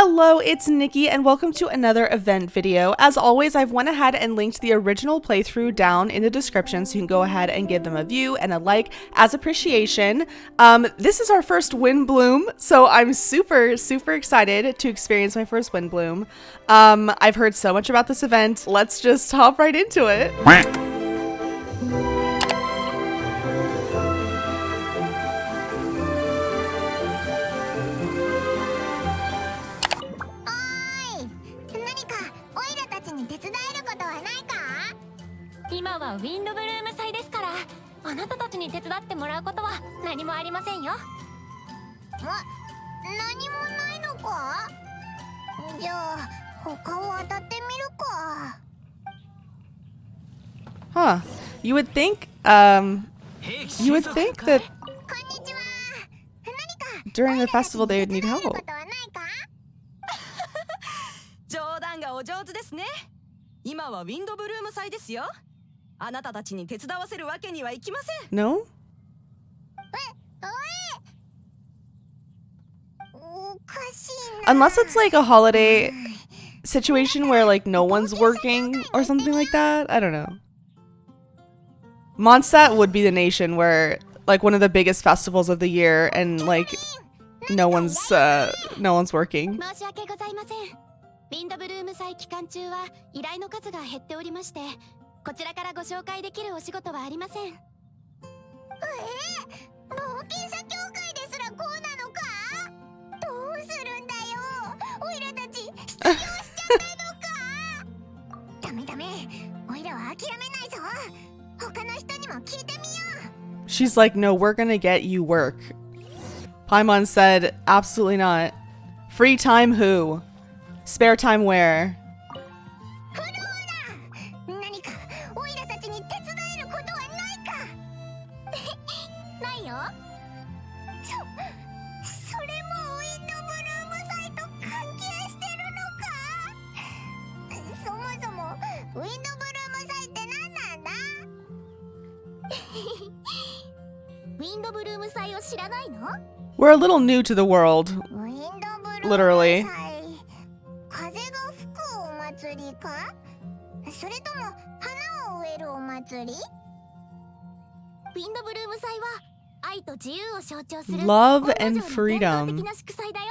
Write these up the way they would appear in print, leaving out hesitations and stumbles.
Hello, it's Nikki and welcome to another event video. As always, I've went ahead and linked the original playthrough down in the description so you can go ahead and give them a view and a like as appreciation. This is our first Windblume, so I'm super excited to experience my first Windblume. I've heard so much about this event. Let's just hop right into it. Windblume 祭ですから、あなたたちに手伝ってもらうことは何もありませんよ。何もないのか？じゃあ他を当たってみるか。Huh. You would think that during the festival they would need help. 冗談がお上手ですね。今はウィンドブルーム祭ですよ。あなたたちに手伝わせるわけにはいきません。No? おかしいな。 Unless it's like a holiday situation where like no one's working or something like that. I don't know. Mondstadt would be the nation where like one of the biggest festivals of the year and like no one's working. 申し訳ございません。ウィンドブルーム祭期間中は依頼の数が減っておりまして、こちらからご紹介できるお仕事はありません。冒険者協会ですらこうなのか？どうするんだよ。オイラたち失業しちゃったのか？ダメダメ。オイラは諦めないぞ。他の人にも聞いてみよう。 She's like, no, we're gonna get you work. Paimon said, absolutely not. Free time who? Spare time where? 何かオイラたちに手伝えることはないか？ないよ。それもウィンドブルーム祭と関係してるのか？そもそもウィンドブルーム祭って何なんだ？ウィンドブルーム祭を知らないの？ We're a little new to the world. ウィンドブルーム祭。 Literally. 風が吹くお祭りか？それとも花を植えるお祭り？ウィンドブルーム祭は愛と自由を象徴する Love and freedom. 伝統的な祝祭だよ。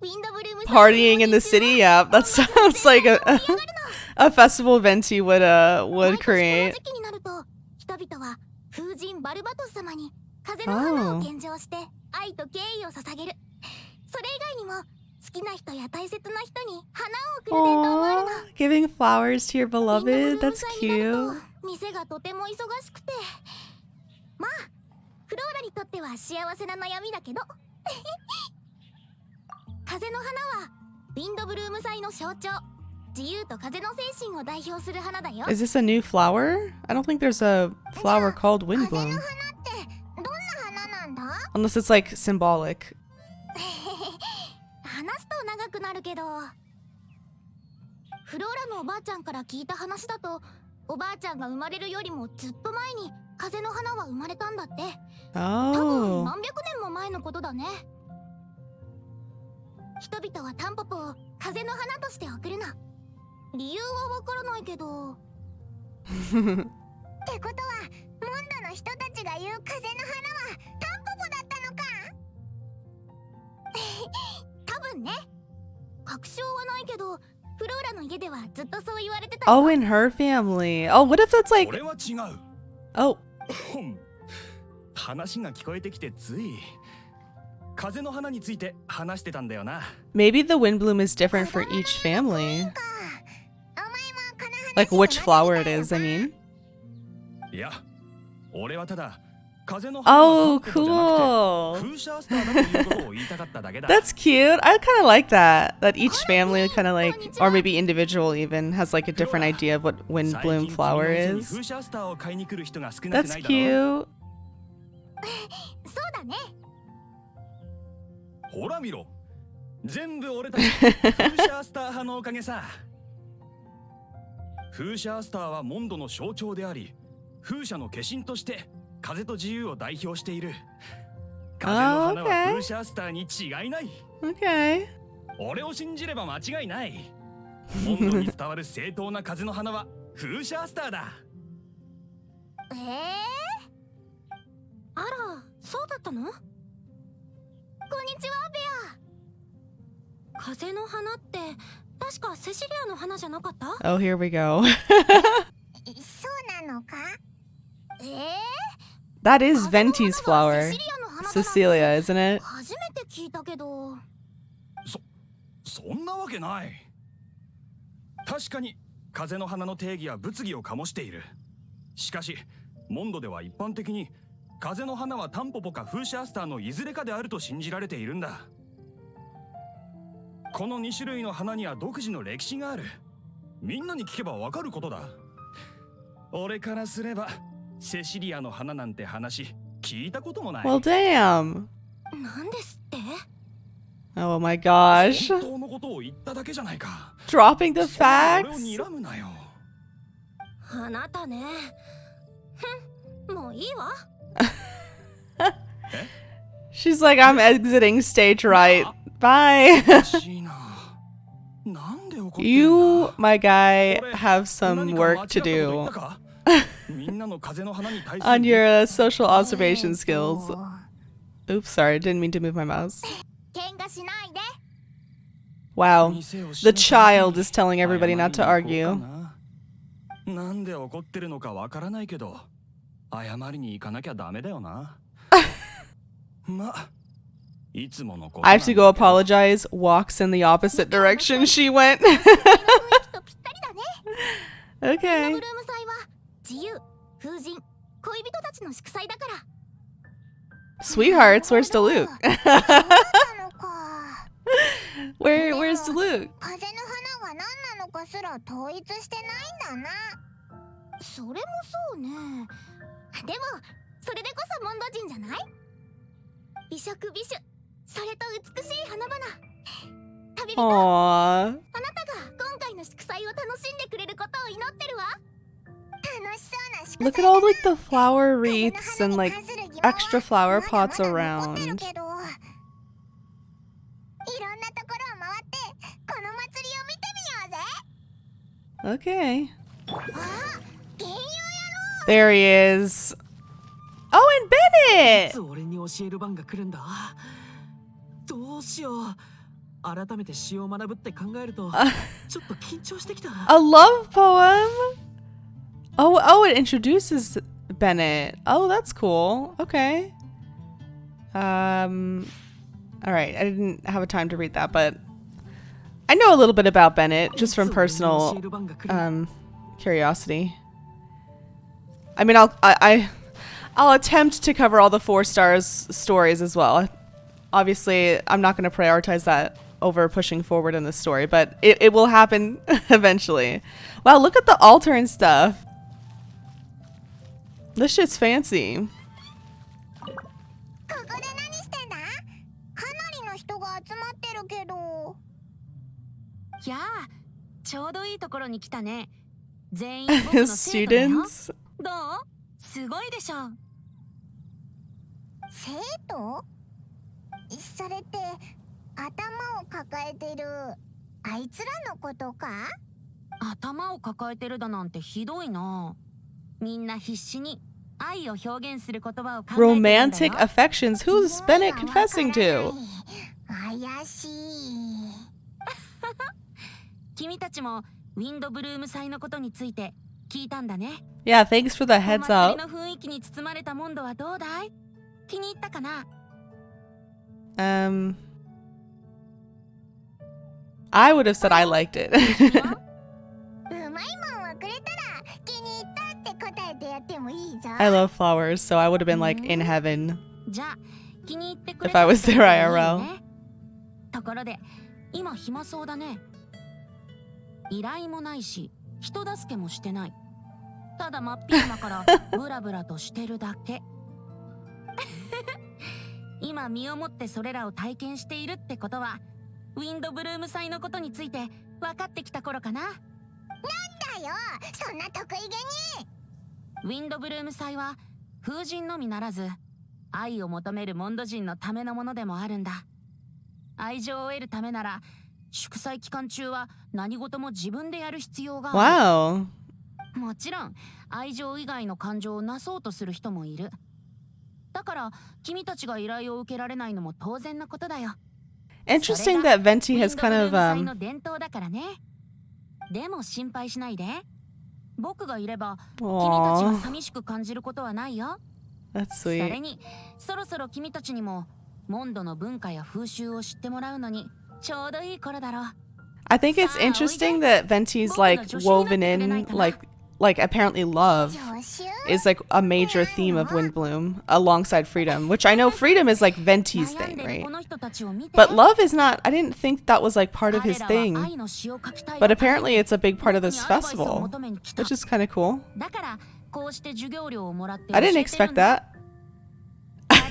ウィンドブルーム祭 Partying in the city, yeah, that sounds like a festival Venti would create. この時期になると人々は風神バルバトス様に風の花を献上して愛と敬意を捧げる。それ以外にも好きな人や大切な人に花を贈る伝統もあるの。 Giving flowers to your beloved, that's cute. 店がとても忙しくて、まあフローラにとっては幸せな悩みだけど。風の花はウィンドブルーム祭の象徴、自由と風の精神を代表する花だよ。 Is this a new flower? I don't think there's a flower called 風の Windblume. 花ってどんな花なんだ？ Unless it's like symbolic. 話すと長くなるけど、フローラのおばあちゃんから聞いた話だと、おばあちゃんが生まれるよりもずっと前に風の花は生まれたんだって。多分 Oh. 何百年も前のことだね。人々はタンポポを風の花として贈るの。理由はわからないけど。ってことはモンドの人たちが言う風の花はタンポポだったのか？多分ね。確証はないけど、フローラの家ではずっとそう言われてたよ。 Oh, in her family. Oh, what if that's like... それは違う。 Oh. 話が聞こえてきてつい風の花について話してたんだよな。 Maybe the Windblume is different for each family. Like which flower it is, I mean. いや、俺はただ風の Oh, 花はタンポポじゃなく cool. て風車スターだということを言いたかっただけだ。 That's cute. I kind of like that. That each family kind of like, or maybe individual even, has like a different idea of what Windblume flower is. 風車スターを買いに来る人が少なく That's ないだろう。 cute. そうだね。ほら見ろ。全部俺たち風車スター派のおかげさ。風車スターはモンドの象徴であり、風車の化身として風と自由を代表している。風の花は風車スターに違いない。 Okay. 俺を信じれば間違いない。モンドに伝わる正当な風の花は風車スターだ。あら、そうだったの？こんにちは、ベア。風の花って確かセシリアの花じゃなかった？ Oh, here we go. そうなのかThat is Venti's flower. セシリアの花だなんて Cecilia, isn't it? 初めて聞いたけど。そんなわけない。確かに風の花の定義は物議を醸している。しかしモンドでは一般的に風の花はタンポポか風車スターのいずれかであると信じられているんだ。この2種類の花には独自の歴史がある。みんなに聞けばわかることだ。俺からすればセシリアの花なんて話聞いたこともない。 Well, damn. なんですって？ Oh my gosh. 本当のことを言っただけじゃないか。 Dropping the 俺を facts? 睨むなよ。あなたね。もういいわ。She's like, I'm exiting stage right. Bye. おかしいな。なんで怒ってんだ。 You, my guy, have some 何か work 間違 to ったこと言 do ったか？みんなの風の花に対する on your social observation skills. Oops, sorry, didn't mean to move my mouse. 喧嘩しないで。Wow, the child is telling everybody not to argue. なんで怒ってるのかわからないけど、謝りに行かなきゃダメだよな。ま、いつものこと。 I have to go apologize. Walks in the opposite direction she went. 雰囲気とぴったりだね。 Okay. ブルーム祭は自由、風神、恋人たちの祝祭だから。 Sweethearts, where's Luke? そうだったのか。Where's Luke? 風の花が何なのかすら統一してないんだな。それもそうね。でもそれでこそモンド人じゃない？美食美酒、それと美しい花々。旅人、 Aww. あなたが今回の祝祭を楽しんでくれることを祈ってるわ。楽しそうな祝祭 Look at all like the flower wreaths and like extra flower pots around. いろんなところを回ってこの祭りを見てみようぜ。 Okay. あ、原油 There he is. Oh, and Bennett! 俺に教える番が来るんだ。どうしよう。改めて詩を学ぶって考えるとちょっと緊張してきた。 A love poem? Oh, it introduces Bennett. Oh, that's cool. Okay. All right. I didn't have a time to read that, but I know a little bit about Bennett just from personal curiosity. I mean, I'll attempt to cover all the 4 stars stories as well. Obviously, I'm not going to prioritize that over pushing forward in the story, but it will happen eventually. Wow, look at the altar and stuff. This shit's fancy. ここで何してんだ？かなりの人が集まってるけど。やあ、ちょうどいいところに来たね。全員僕の生徒だよ。 Students? どう？すごいでしょ。生徒？それって頭を抱えてるあいつらのことか？頭を抱えてるだなんてひどいな。みんな必死に愛を表現する言葉を考えてるんだよ。 Romantic affections. Who's Bennett confessing to? 怪しい。君たちもウィンドブルーム祭のことについて聞いたんだね。 Yeah, thanks for the お heads 祭り up. の雰囲気に包まれたモンドはどうだい？気に入ったかな？ I would have said I liked it. うまいもんをくれたら気に入ったって答えてやってもいいぞ。 I love flowers, so I would have been like in heaven. じゃあ気に入ってくれ If I was たって there ことでいいよ IRL. ね。ところで今暇そうだね。依頼もないし人助けもしてない。ただ真っ昼間からブラブラとしてるだけ。今身をもってそれらを体験しているってことはウィンドブルーム祭のことについて分かってきた頃かな。だよ、そんな得意げに。ウィンドブルーム祭は風神のみならず愛を求めるモンド人のためのものでもあるんだ。愛情を得るためなら祝祭期間中は何事も自分でやる必要があ Wow. る。もちろん愛情以外の感情をなそうとする人もいる。だから君たちが依頼を受けられないのも当然なことだよ。 Interesting that Venti has kind of 祭の伝統だからね。でも心配しないで。僕がいれば君たちが寂しく感じることはないよ。 That's それ sweet. にそろそろ君たちにもモンドの文化や風習を知ってもらうのにちょうどいい頃だろう。 I think it's interesting that Venti's like woven in like apparently love 助手 is like a major theme of Windblume alongside freedom, which I know freedom is like Venti's 悩ん thing, でる right? この人たちを見て。 But love is not. I didn't think that was like part of his 彼らは thing. 愛の詩を書きたい But がため apparently it's a big part of this 僕にアドバイスを festival, 求めに来た。 which is kind of cool. だからこうして授業料をもらって I didn't 教えてる expect んだ。 that.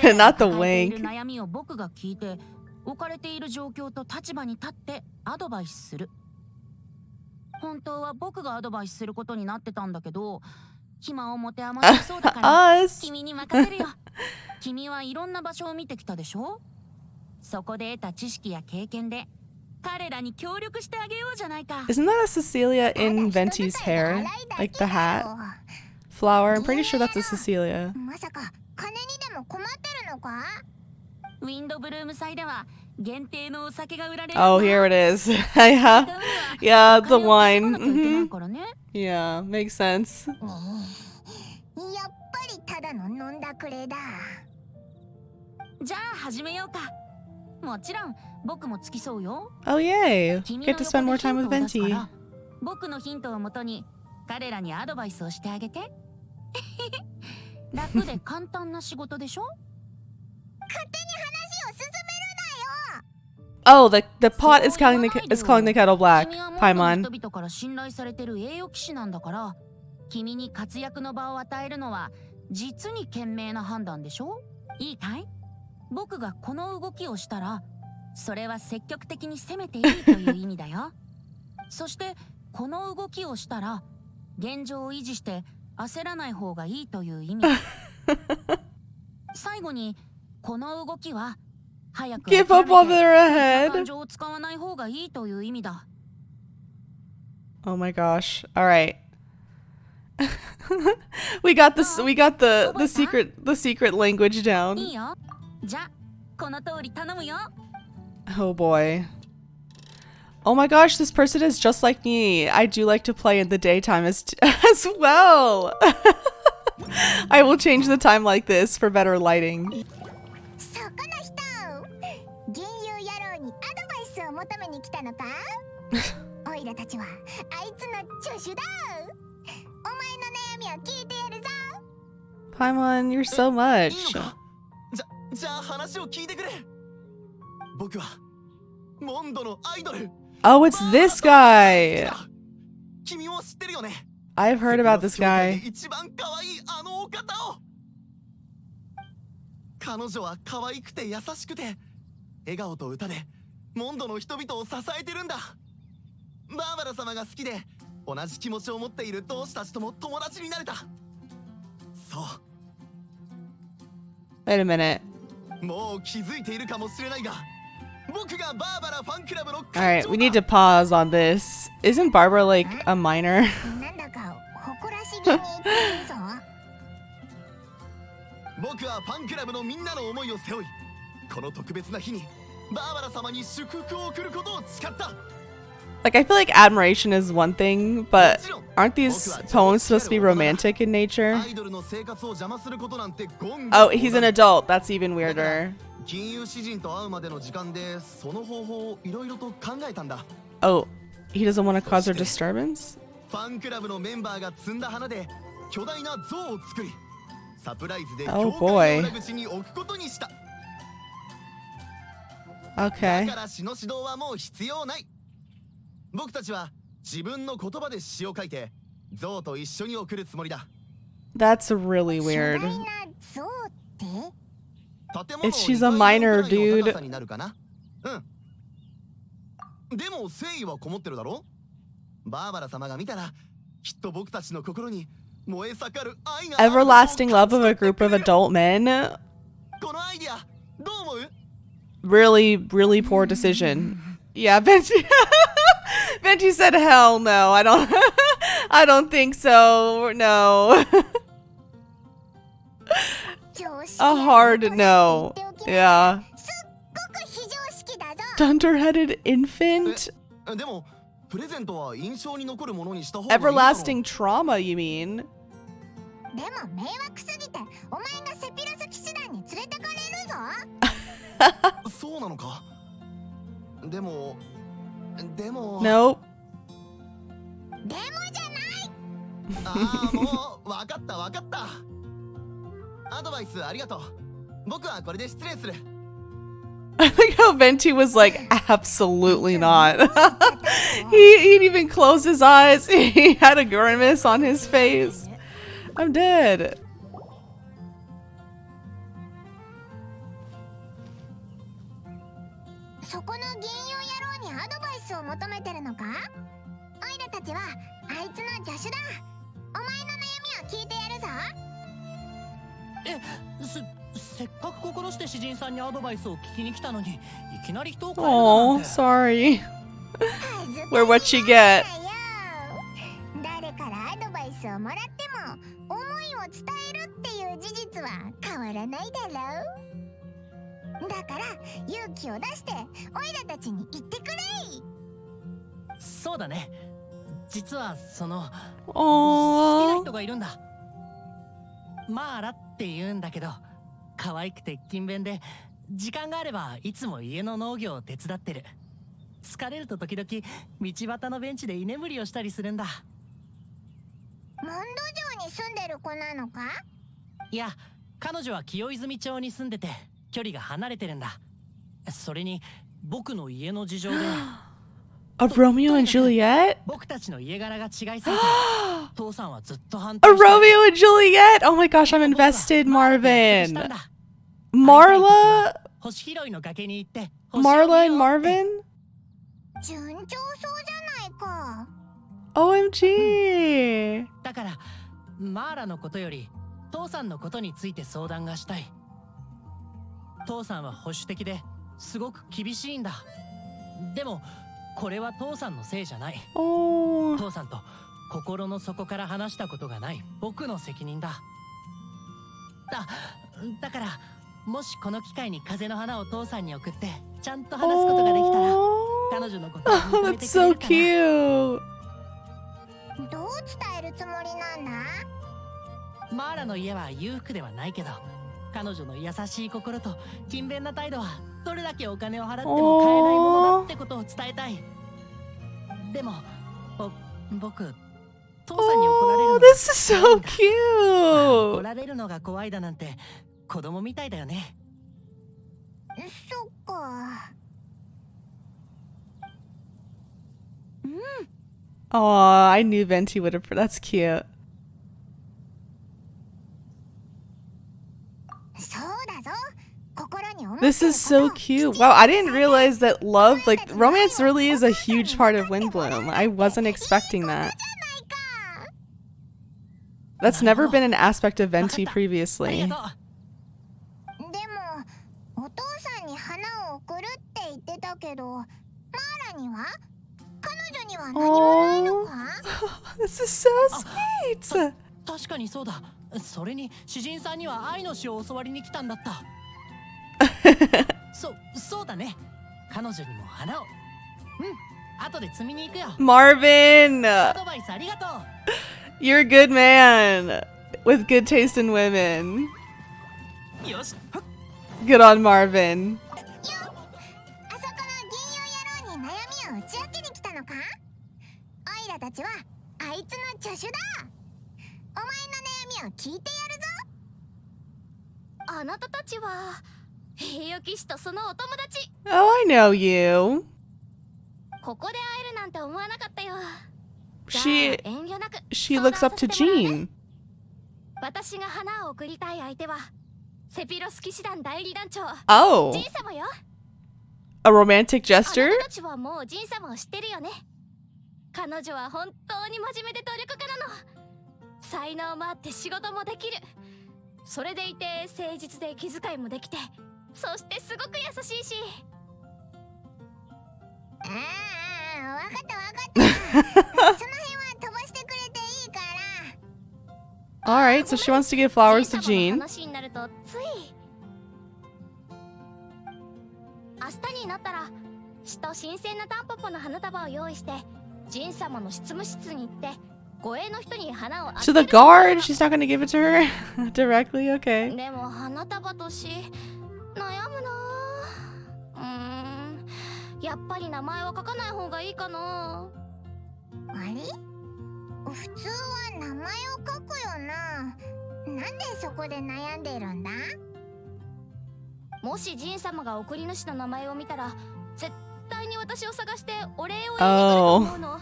彼ら Not が the 抱えている wink. 悩みを僕が聞いて置かれている状況と立場に立ってアドバイスする。本当は僕がアドバイスすることになってたんだけど、暇を持て余してそうだから Us. 君に任せるよ。君はいろんな場所を見てきたでしょ。そこで得た知識や経験で彼らに協力してあげようじゃないか。 Isn't that a Cecilia in Venti's hair? Like the hat? Flower? I'm pretty sure that's a Cecilia. まさか金にでも困ってるのか？ウィンドブルーム祭では限定のお酒が売られる。 Oh, here it is. Yeah. Yeah, the wine. お金を稼がなきゃいけない Mhm. からね。 Yeah, makes sense. やっぱりただの飲んだくれだ。じゃあ始めようか。もちろん僕も付き添うよ。 Oh, yay. 君 Get の to spend 横 more でヒ time ン with トを出すか Venti. ら、僕のヒントをもとに彼らにアドバイスをしてあげて。楽で簡単な仕事でしょ。勝手に話を進めるなよ。 Oh, the pot is calling the kettle black. 君はモンドの Paimon. 人々から信頼されてる栄誉騎士なんだから、君に活躍の場を与えるのは実に賢明な判断でしょ。いいかい？僕がこの動きをしたら、それは積極的に攻めていいという意味だよ。そしてこの動きをしたら、現状を維持して焦らない方がいいという意味。最後にこの動きは早く Give 諦 up め while て they're 感 ahead. 情を使わない方がいいという意味だ。 Oh my gosh. All right. We got this. We got the secret language いい down. よ。じゃあこの通り頼むよ。 Oh boy. Oh my gosh, this person is just like me. I do like to play in the daytime as well. I will change the time like this for better lighting. そこの人、銀融野郎にアドバイスを求めに来たのか？オイラたちはあいつの助手だ。お前の悩みを聞いてやるぞ。 Paimon, you're so いい much. のか？じゃあ話を聞いてくれ。僕はモンドのアイドル。 Oh, it's this guy. 君も知ってるよね。 I've heard about this 世界 guy. で一番可愛いあのお方を。彼女は可愛くて優しくて、笑顔と歌でモンドの人々を支えてるんだ。バーバラ様が好きで、同じ気持ちを持っている同志たちとも友達になれた。そう。 Wait a minute. もう気づいているかもしれないが、僕がバーバラファンクラブの All 会 right, 長 we だ。 need to pause on this. Isn't Barbara like a minor? なんだか誇らしげに言ってるぞ。僕はファンクラブのみんなの思いを背負い、この特別な日にバーバラ様に祝福を送ることを誓った。 Like, I feel like admiration is one thing, but aren't these poems supposed to be romantic in nature? アイドルの生活を邪魔することなんて言語 Oh, he's an adult. That's even weirder. 金融詩人と会うまでの時間でその方法をいろいろと考えたんだ。 Oh, he doesn't want to cause her disturbance? ファンクラブのメンバーが摘んだ花で巨大な像を作り、サプライズで Oh 教会 boy. の裏口に置くことにした。 Okay. だから詩の指導はもう必要ない。僕たちは自分の言葉で詩を書いて像と一緒に送るつもりだ。 That's really 巨 weird. 大な像って建物 She's a minor, 2階の dude. 高さになるかな。うん。でも誠意はこもってるだろ。バーバラ様が見たらきっと僕たちの心に燃え盛る愛があることを Everlasting love of a group of adult men? このアイディアどう思う？ Really, really poor decision. Yeah, Venti. Venti said, "Hell no, I don't. I don't think so. No." A hard no. Yeah. Dunderheaded infant. でもプレゼントは印象に残るものにした方がいいだろ。 Everlasting trauma, you mean? でも迷惑すぎてお前がセピロス騎士団に連れてかれるぞ。そうなのか。でも Nope. でもじゃない。ああ、もうわかったわかった。アドバイスありがとう。僕はこれで失礼する。I think how Venti was like, absolutely not. He didn't even close his eyes. He had a grimace on his face. I'm dead. そこの銀融野郎にアドバイスを求めてるのか？オイラたちはあいつの助手だ。お前の悩みを聞いてやるぞ。せっかく心して詩人さんにアドバイスを聞きに来たのに、いきなり人を変える Oh, なんて。 sorry. We're what you get. 誰からアドバイスをもらっても思いを伝えるっていう事実は変わらないだろう。だから勇気を出してオイラたちに言ってくれ。そうだね。実はその好きな Oh. 人がいるんだ。マーラって言うんだけど、可愛くて勤勉で、時間があればいつも家の農業を手伝ってる。疲れると時々道端のベンチで居眠りをしたりするんだ。モンド城に住んでる子なのか？いや、彼女は清泉町に住んでて距離が離れてるんだ。それに僕の家の事情でA Romeo and Juliet? 僕たちの家柄が違いすぎて父さんはずっと反 A 対して Romeo and Juliet? Oh my gosh, I'm invested, Marvin. Marla? 星拾いの崖に行って Marla and Marvin? 順調そうじゃないか。 OMG. だからマーラのことより父さんのことについて相談がしたい。父さんは保守的ですごく厳しいんだ。でもこれは父さんのせいじゃない。 Oh. 父さんと心の底から話したことがない僕の責任だ。だからもしこの機会に風の花を父さんに送ってちゃんと話すことができたら、 Oh. 彼女のことを Oh, 認め that's てくれ so るかな。 cute. どう伝えるつもりなんだ？マーラの家は裕福ではないけど、彼女の優しい心と勤勉な態度はどれだけお金を払っても買えないものだってことを伝えたい。でも僕父さんに怒られる Oh, のが this is so 怒 cute. られるのが怖いだなんて子供みたいだよね。そっか。Oh, I knew Venti would have. That's cute. そうだぞ。心に思って This is so cute. Wow, I didn't realize that love, like, romance really is a huge part of Windblume. I wasn't expecting that. That's never been an aspect of Venti あり previously. がとう。でもお父さんに花を送るって言ってたけど、マーラには彼女には何もないの Oh, か？ this is so sweet. 確かにそうだ。それに詩人さんには愛の詩を教わりに来たんだった。そうだね。彼女にも花を。後で摘みに行くよ。 Marvin, アドバイスありがとう。 you're a good man with good taste in women. よし。 Good on Marvin. あそこの銀融野郎に悩みを打ち明けに来たのか？オイラたちはあいつの助手だ。お前の悩みを聞いてやるぞ。あなたたちは平与騎士とそのお友達。 Oh, I know you. ここで会えるなんて思わなかったよ。 She じゃあ遠慮なく she 相談 looks up to させてもらうね。 Jean. 私が花を贈りたい相手はセピロス騎士団代理団長 Oh, ジン様よ。 a romantic あ gesture? なたたちはもうジン様を知ってるよね。彼女は本当に真面目で努力家なの。才能もあって仕事もできる。それでいて誠実で気遣いもできて、そしてすごく優しいし。あ飛ばしてくれていいから。 Alright, so she wants to give flowers to じい Jean. さまの話になるとつい。明日になったら詩と新鮮なタンポポの花束を用意してジン様の執務室に行って護衛の人に花を To the guard? She's not gonna give it to her directly? Okay. でも花束とし悩むな。やっぱり名前は書かない方がいいかな。あれ、普通は名前を書くよな。なんでそこで悩んでるんだ。もしジン様が送り主の名前を見たら絶対に私を探してお礼を言いに来ると思うの。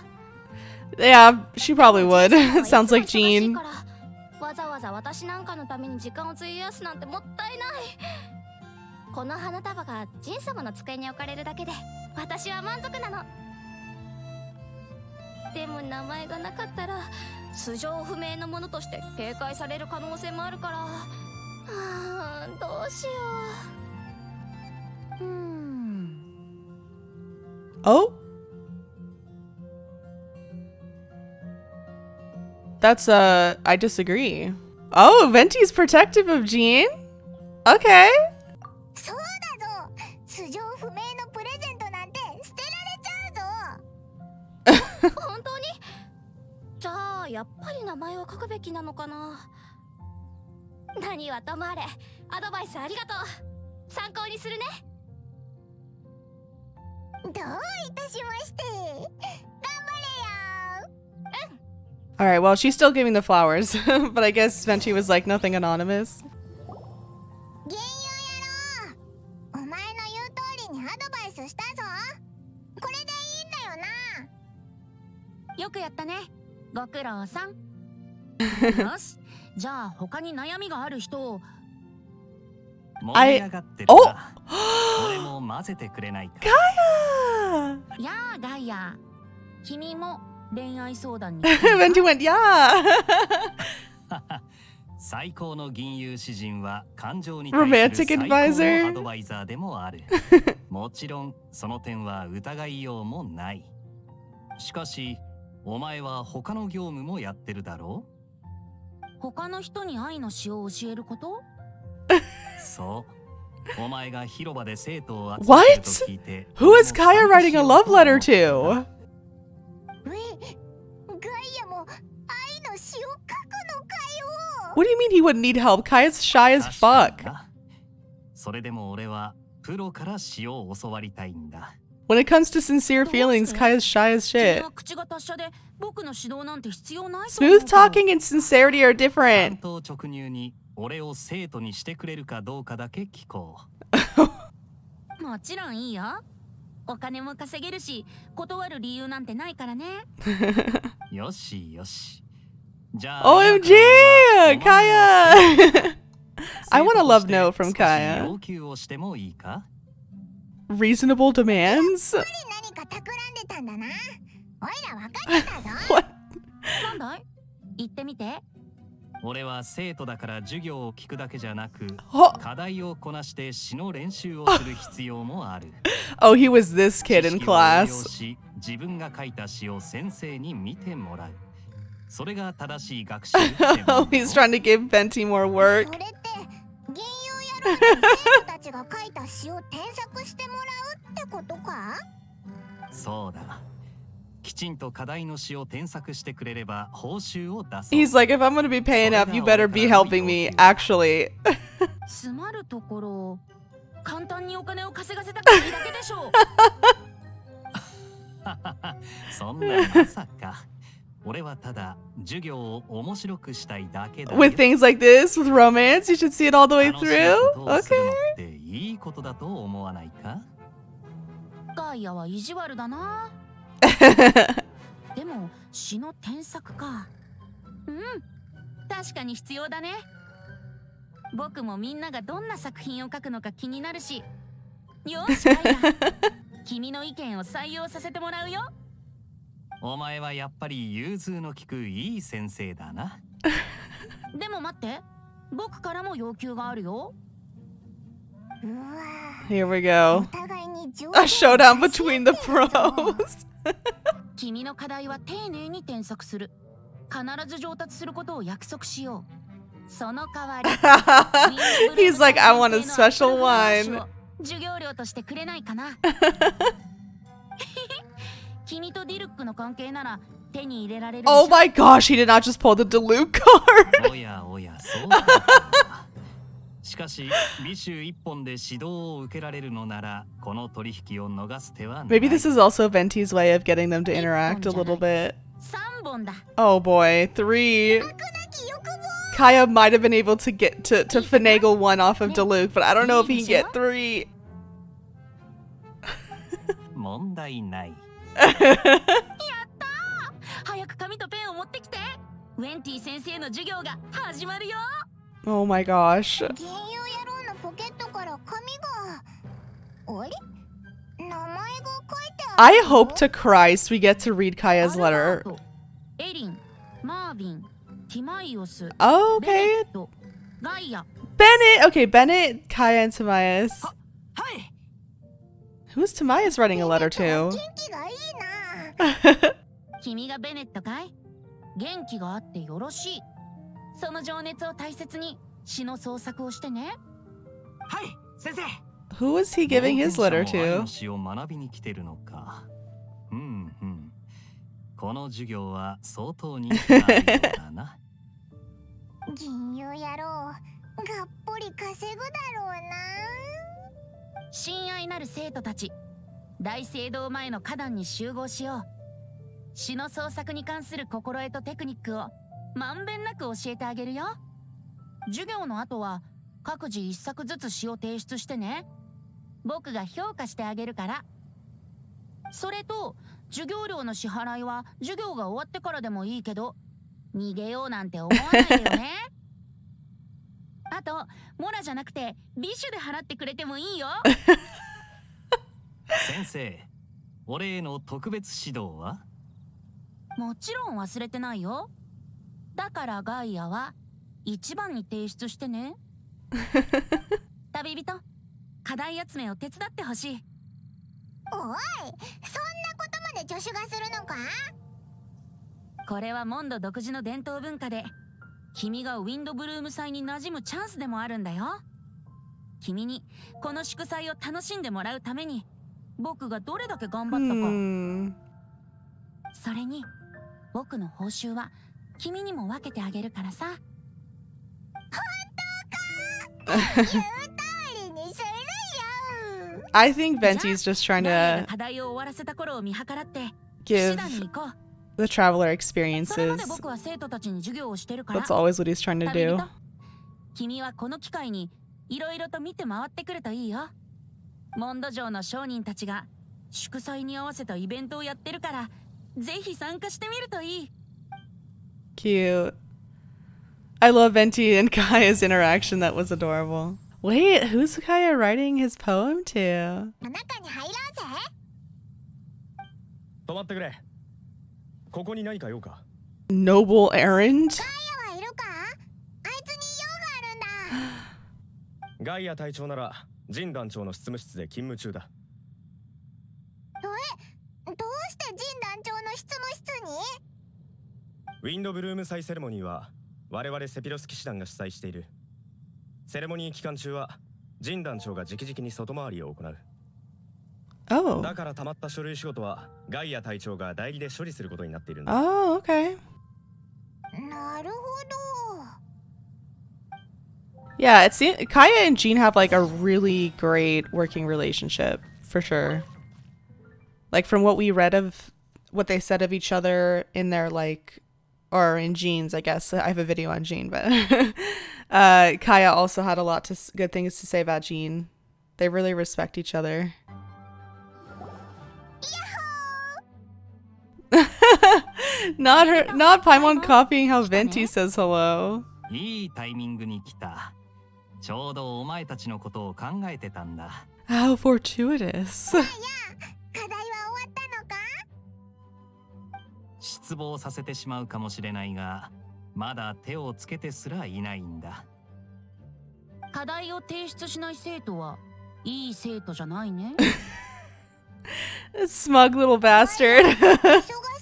Yeah, she probably would. It sounds like Jean. わざわざ私なんかのために時間を費やすなんてもったいない。この花束がジン様の机に置かれるだけで私は満足なの。でも名前がなかったら素性不明のものとして警戒される可能性もあるから、どうしよう。Oh? That's, I disagree. Oh, Venti's protective of Jean? Okay. そうだぞ。素性不明のプレゼントなんて捨てられちゃうぞ。本当に？じゃあやっぱり名前を書くべきなのかな。何はともあれ、アドバイスありがとう。参考にするね。どういたしまして。頑張れよ。Alright, well, she's still giving the flowers. But I guess Venti was like, nothing anonymous. 原油やろう。お前の言う通りにアドバイスしたぞ。これでいいんだよな。よくやったね。ご苦労さん。よし、じゃあ他に悩みがある人。盛り上がってるな。俺も混ぜてくれないか。やあガイア、君も恋愛相談に。Venti went, yeah. 最高の銀融詩人は感情に対する最高 Romantic advisor のアドバイザーでもある。もちろんその点は疑いようもない。しかしお前は他の業務もやってるだろう。他の人に愛の詩を教えること？そう。お前が広場で生徒を集め What? てると聞いて。Who is Kaeya writing a love letter to? ガイアも愛の詩を書くのかよ。 What do you mean he wouldn't need help? Kaeya's shy as 確か fuck. にな。それでも俺はプロから詩を教わりたいんだ。When it comes to sincere feelings, Kaeya's shy as 君 shit. は口が達者で僕の指導なんて必要ないと思う Smooth talking and sincerity are 単 different. 刀直入に俺を生徒にしてくれるかどうかだけ聞こう。もちろんいいよ。お金も稼げるし、断る理由なんてないからね。よしよし。じゃあ OMG! 今から Kaeya! I want a 生徒 love として note from 少し Kaeya. 要求をしてもいいか？ Reasonable demands? 何か企んでたんだな。おいら分かってたぞ。 What? なんだい？言ってみて。俺は生徒だから授業を聞くだけじゃなく、 Oh, 課題をこなして詩の練習をする必要もある。 oh, he was this kid in 知識を応用 class. し、自分が書いた詩を先生に見てもらう。それが正しい学習っても Oh, の。 he's trying to give Venti more そ work. れって原油やろうに生徒たちが書いた詩を添削してもらうってことか？そうだ。きちんと課題の詩を添削してくれれば報酬を出そう。 He's like, if I'm gonna be paying up, you better be helping me, actually. つまるところ、簡単にお金を稼がせたくないだけでしょう。そんなまさか。俺はただ授業を面白くしたいだけだよ。 With things like this, with romance, you should see it all the way 楽しい through. ことをするの Okay. っていいことだと思わないか？ガイアは意地悪だな。でも詩の添削か。うん、確かに必要だね。僕もみんながどんな作品を書くのか気になるし。よしガイア、君の意見を採用させてもらうよ。お前はやっぱり融通の利くいい先生だな。でも待って、僕からも要求があるよ。うわ Here we ぁ、お go. 互いに上 A showdown between the pros. 君の課題は丁寧に添削する。必ず上達することを約束しよう。その代わりHe's like, I want a special one. 授業料としてくれないかな。君とディルックの関係なら手に入れられる。Oh my gosh, he did not just pull the Diluc card. おやおや、そうだったか。しかし、美酒一本で指導を受けられるのなら、この取引を逃す手はない。Maybe this is also Venti's way of getting them to interact a little bit. 3本だ。 Oh boy, 3. Kaeya might have been able to get to finagle one off of Diluc, but I don't know if he can get 3. 問題ない。早く紙とペンを持ってきて。ウェンティ先生の授業が始まるよ。Oh my gosh. 幻遊野郎のポケットから紙が。あれ？名前が書いてある。 I hope to Christ we get to read Kaeya's letter. エリン、マービン、ティマイオス、 Oh, ベネ okay. ット、ガイア。 Bennett. Okay, Bennett, Kaeya, and Tobias. はい。 Who's Tobias writing a letter to? 元気がいいな。君がベネットかい？元気があってよろしい。その情熱を大切に詩の創作をしてね。はい、先生。 Who was he giving his letter 愛 to? の詩を学びに来てるのか。この授業は相当人気があるようだな。銀遊野郎がっぽり稼ぐだろうな。親愛なる生徒たち、大聖堂前の花壇に集合しよう。詩の創作に関する心得とテクニックをまんべんなく教えてあげるよ。授業の後は各自一作ずつ詩を提出してね。僕が評価してあげるから。それと授業料の支払いは授業が終わってからでもいいけど、逃げようなんて思わないでよね。あとモラじゃなくてビッシュで払ってくれてもいいよ。先生、俺への特別指導は？もちろん忘れてないよ。だからガイアは1番に提出してね。旅人、課題集めを手伝ってほしい。おい、そんなことまで助手がするのか？これはモンド独自の伝統文化で、君がウィンドブルーム祭に馴染むチャンスでもあるんだよ。君にこの祝祭を楽しんでもらうために僕がどれだけ頑張ったか。それに僕の報酬は君にも分けてあげるからさ。言う通りにするよ。I think Venti's just trying ガイアが to 課題を終わらせた頃を見計らって give シダに行こう。 the traveler それまで experiences. 僕は生徒たちに授業をしてるから。 That's always what he's trying to 旅 do. 人、君はこの機会にいろいろと見て回ってくるといいよ。モンド城の商人たちが祝祭に合わせたイベントをやってるから、ぜひ参加してみるといい。 Cute. I love Venti and Kaeya's interaction. That was adorable. Wait, who's Kaeya writing his poem to? 中に入ろうぜ。止まってくれ。ここに何か用か？ Noble errand? ガイアはいるか？あいつに用があるんだ。ガイア隊長ならジン団長の執務室で勤務中だ。どうしてジン団長の執務室に？ウィンドブルーム祭セレモニーは我々セピロス騎士団が主催している。セレモニー期間中はジン団長が直々に外回りを行う。Oh. だから溜まった書類仕事はガイア隊長が代理で処理することになっているんだ。Oh, okay. なるほど。 Yeah, it seems Kaeya and Jean have like a really great working relationship for sure. Like from what we read of what they said of each other in their like, or in Jean's, I guess. I have a video on Jean, but Kaeya also had a lot to good things to say about Jean. They really respect each other. Not Paimon copying how Venti says hello. いいタイミングに来た。ちょうどお前たちのことを考えてたんだ。How fortuitous. 課題は終わったのか？失望させてしまうかもしれないが、まだ手をつけてすらいないんだ。課題を提出しない生徒はいい生徒じゃないね。Smug little bastard. 忙し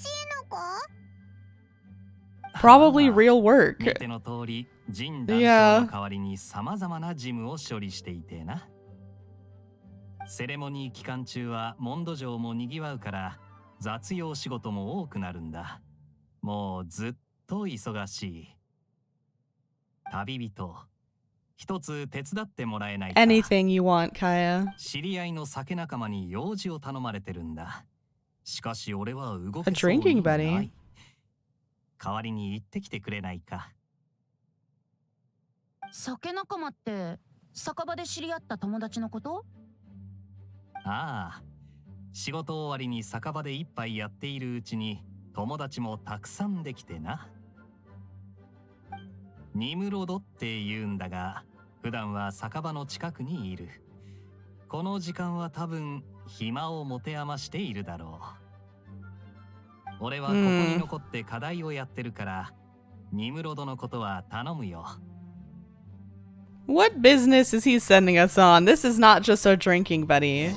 Probably real work. 見ての通り、ジン団長 Yeah. の代わりに様々な事務を処理していてな。セレモニー期間中はモンド城も賑わうから雑用仕事も多くなるんだ。もうずっと忙しい。旅人、一つ手伝ってもらえないか。 Anything you want, Kaeya. 知り合いの酒仲間に用事を頼まれてるんだ。しかし俺は動 A けそうに drinking な buddy. い。代わりに行ってきてくれないか。酒仲間って酒場で知り合った友達のこと？ああ、仕事終わりに酒場で一杯やっているうちに友達もたくさんできてな。ニムロドって言うんだが、普段は酒場の近くにいる。この時間は多分暇を持て余しているだろう。俺はここに残って課題をやってるから、ニムロドのことは頼むよ。What business is he sending us on? This is not just a drinking buddy.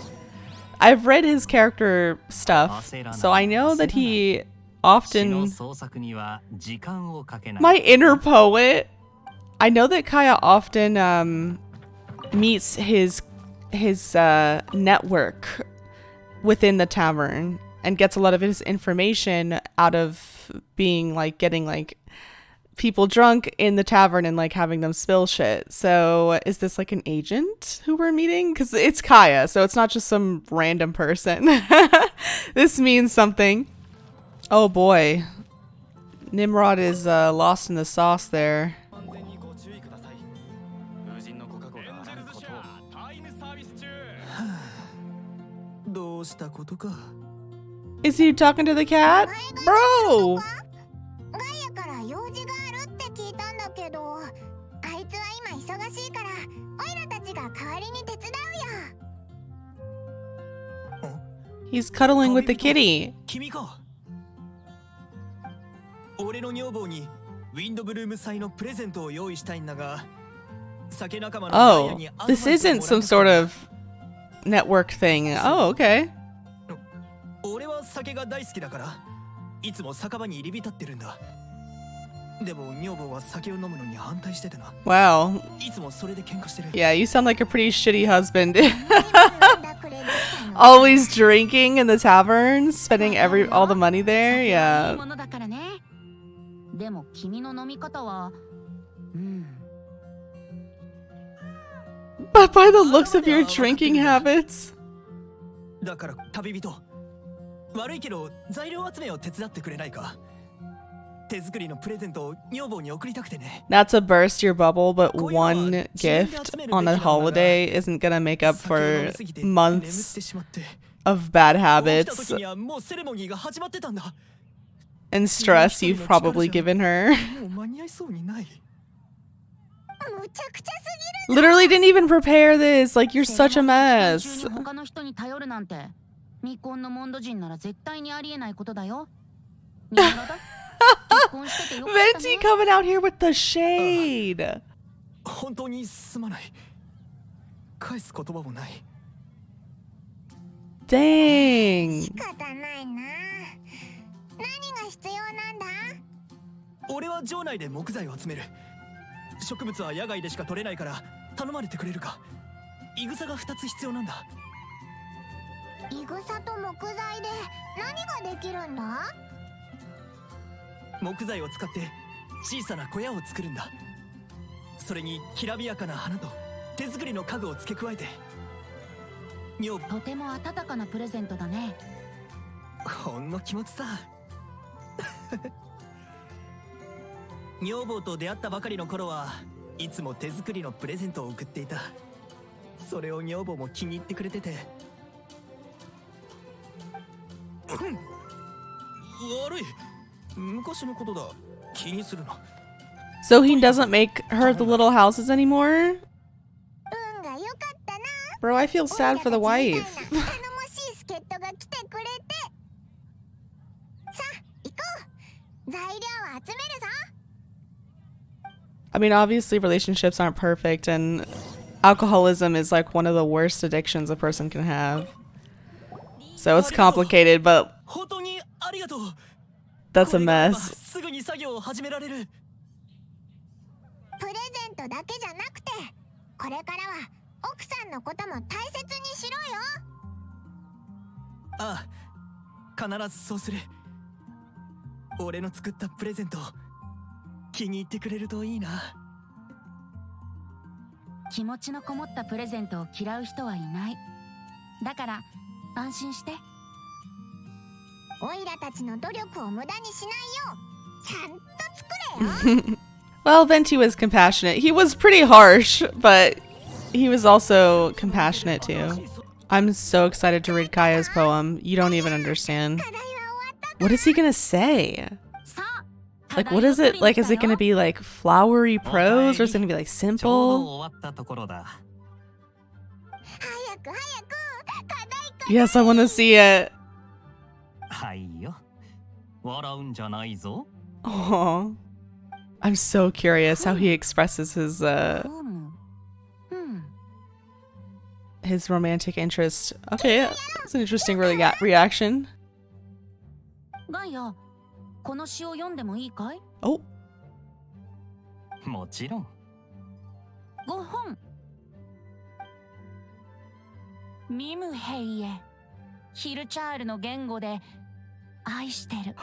I've read his character stuff, so I know that he 詩の often... 創作には時間をかけない。 My inner poet. I know that Kaeya often meets his network within the tavern and gets a lot of his information out of being like getting like people drunk in the tavern and like having them spill shit. So is this like an agent who we're meeting? Because it's Kaeya, so it's not just some random person. This means something. Oh boy. Nimrod is lost in the sauce there. 安全にご注意ください。無人のご加護があらぬことを。タイムサービス中。どうしたことか。 Is he talking to the cat? Bro! ガイアから用事があるって聞いたんだけど、あいつは今忙しいからオイラたちが代わりに手伝うよ。 He's cuddling with the kitty. 君か。俺の女房にウィンドブルーム祭のプレゼントを用意したいんだが、酒仲間のガイア Oh, にアドバイ this スを isn't もら some った sort of network thing. Oh, okay. 俺は酒が大好きだからいつも酒場に入り浸ってるんだ。でも女房は酒を飲むのに反対しててな。 Wow. いつもそれで喧嘩してる。 Yeah, you sound like a pretty shitty husband. Always drinking in the tavern, spending all the money there. いい Yeah. ものだからね。でも君の飲み方は、But by the looks of your drinking habits. だから旅人、悪いけど材料集めを手伝ってくれないか。手作りのプレゼントを女房に送りたくてね。 Not to burst your bubble, but one gift on a holiday isn't gonna make up 酒を for 飲みすぎて months 眠ってしまって of bad 起きた habits 時にはもうセレモニーが始まってたんだ。 and stress you've probably given her. もう間に合いそうにない。むちゃくちゃすぎる。 Literally didn't even prepare this. Like, you're such a 中 mess. に他の人に頼るなんて、未婚のモンド人なら絶対にありえないことだよ。ニムロド、結婚しててよかったね。 Venti coming out here with the shade. 本当にすまない。返す言葉もない。 Dang. 仕方ないな。何が必要なんだ？俺は城内で木材を集める。植物は野外でしか取れないから頼まれてくれるか。イグサが2つ必要なんだ。イグサと木材で何ができるんだ？木材を使って小さな小屋を作るんだ。それにきらびやかな花と手作りの家具を付け加えて。女房、とても温かなプレゼントだね。ほんの気持ちさ。女房と出会ったばかりの頃はいつも手作りのプレゼントを送っていた。それを女房も気に入ってくれてて。悪い、昔のことだ。気にするな。 So he doesn't make her the little houses anymore? 運が良かったな。 Bro, I feel sad for the オイ wife. ラたちみたいな頼もしい助っ人が来てくれて。さあ、行こう。材料を集めるぞ。 I mean, obviously relationships aren't perfect and alcoholism is like one of the worst addictions a person can have. So it's complicated, but 本当にありがとう。 that's a これがあれば mess. すぐにに作業を始められる。プレゼントだけじゃなくて、これからは奥さんのことも大切にしろよ。ああ、必ずそうする。俺の作ったプレゼント気に入ってくれるといいな。気持ちのこもったプレゼントを嫌う人はいない。だから安心して。オイラたちの努力を無駄にしないようちゃんと作れよ。Well, Venti was compassionate. He was pretty harsh, but he was also compassionate too. I'm so excited to read Kaeya's poem. You don't even understand. 課題は終わったか What is he gonna say? さあ、 Like, what is it? Like, is it gonna be like flowery prose or is it gonna be like ちょうど simple? 終わったところだ。早く早く課題か Yes, I wanna see it. はいよ。笑うんじゃないぞ。 Aww. I'm so curious how he expresses ふむ。his romantic interest. Okay, that's an interesting reaction. ガイア、この詩を読んでもいいかい？ Oh, もちろん。5本。ミムヘイエ。ヒルチャールの言語で愛してる。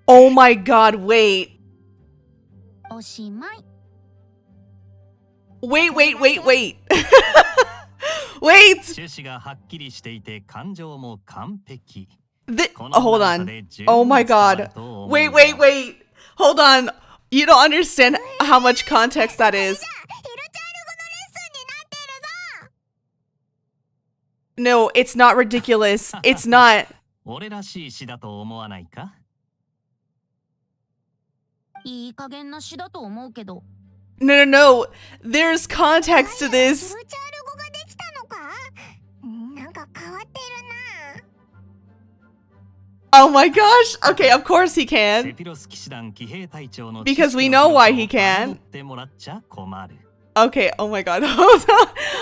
oh my God! Wait, おしまい。 wait! Wait! 趣旨がはっきりしていて感情も完璧。 Hold on. Oh my God! Wait! Hold on. You don't understand how much context that is. ヒルチャール語のレッスンになってるぞ。 No, it's not ridiculous. It's not. 俺らしい詩だと思わないか？いい加減な詩だと思うけど。 No. There's context to ヒル this. チャール語ができたのか。なんか変わってるな。 Oh my gosh. Okay, of course he セ can. ピロス騎士団騎兵隊長の Because we know why he can. 守ってもらっちゃ困る。 Okay, oh my God.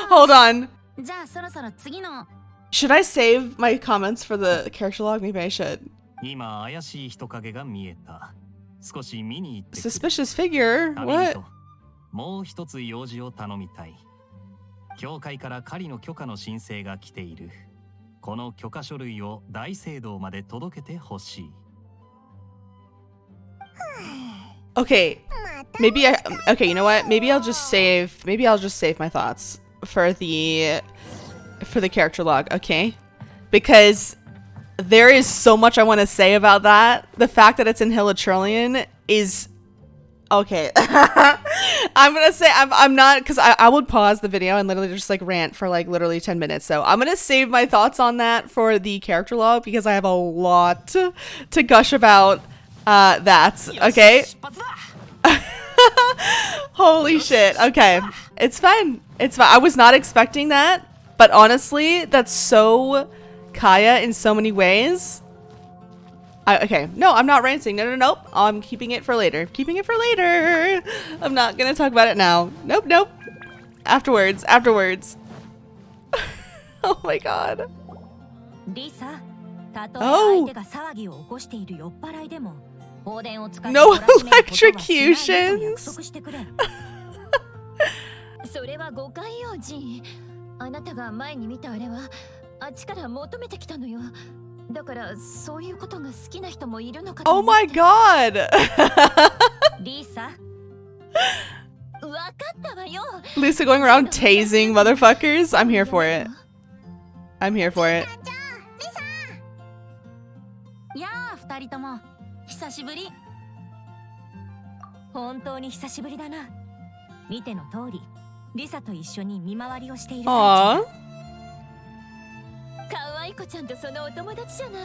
Hold on. じゃあそろそろ次の。 Should I save my comments for the character log? Maybe I should. 今怪しい人影が見えた。少し見に行ってくる。 Suspicious figure? 旅 What? 人、もう一つ用事を頼みたい。教会から狩りの許可の申請が来ている。この許可書類を大聖堂まで届けてほしい。 Okay, また maybe okay, you know what? Maybe I'll just save my thoughts for the character log, okay? Because there is so much I want to say about that. The fact that it's in Hilichurlian is okay. I'm gonna say I'm not, because I would pause the video and literally just like rant for like literally 10 minutes. So I'm gonna save my thoughts on that for the character log because I have a lot to gush about that. Okay. Holy shit. Okay. It's fine. It's fine. I was not expecting that, but honestly, that's so Kaeya in so many ways. Okay, no, I'm not ranting. No. I'm keeping it for later. I'm not gonna talk about it now. Nope. Afterwards. Oh my God. リサ、たとえ Oh. 相手が騒ぎを起こしている酔っ払いでも、放電を使って No 懲らしめることはしないと electrocutions. 約束してくれ。それは誤解よ、ジン。あなたが前に見たあれは、あっちから求めてきたのよ。だからそういうことが好きな人もいるのかと Oh 思って。 my God. リサ、わかったわよ。 Lisa going around tasing motherfuckers. I'm here for it. じゃあリサやあ、二人とも久しぶり。本当に久しぶりだな。見ての通り、リサと一緒に見回りをしている最 Aww. 中。可愛い子ちゃんとそのお友達じゃない。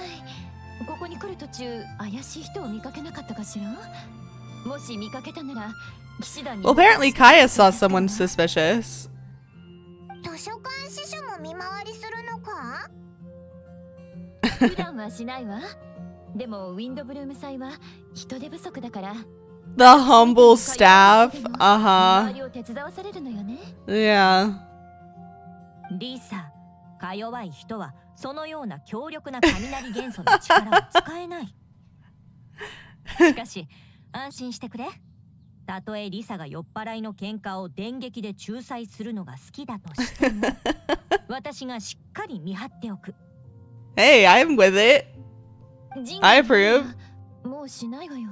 ここに来る途中、怪しい人を見かけなかったかしら。もし見かけたなら、騎士団に。 Well, apparently Kaeya saw someone suspicious. 図書館司書も見回りするのか。普段はしないわ。でもウィンドブルーム祭は人手不足だから。 The humble staff. 周りを手伝わされるのよね。 Yeah. リサ、か弱い人はそのような強力な雷元素の力は使えない。しかし安心してくれ。たとえリサが酔っ払いの喧嘩を電撃で仲裁するのが好きだとしても私がしっかり見張っておく。 Hey, I'm with it. I approve. もうしないわよ。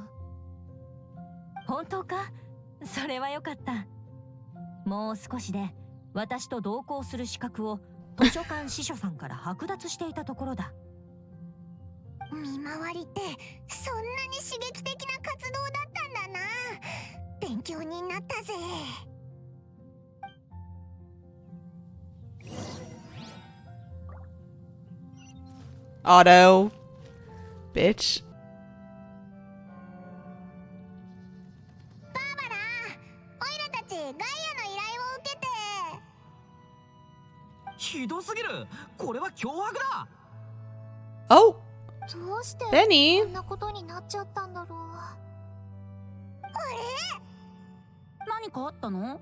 本当か？それはよかった。もう少しで私と同行する資格を図書館司書さんから剥奪していたところだ。見回りってそんなに刺激的な活動だったんだな。勉強になったぜ。Auto. Bitch. バーバラ、オイラたちガイアの依頼を受けて。ひどすぎる。これは脅迫だ。 Oh, どうして Benny. こんなことになっちゃったんだろう。何かあったの？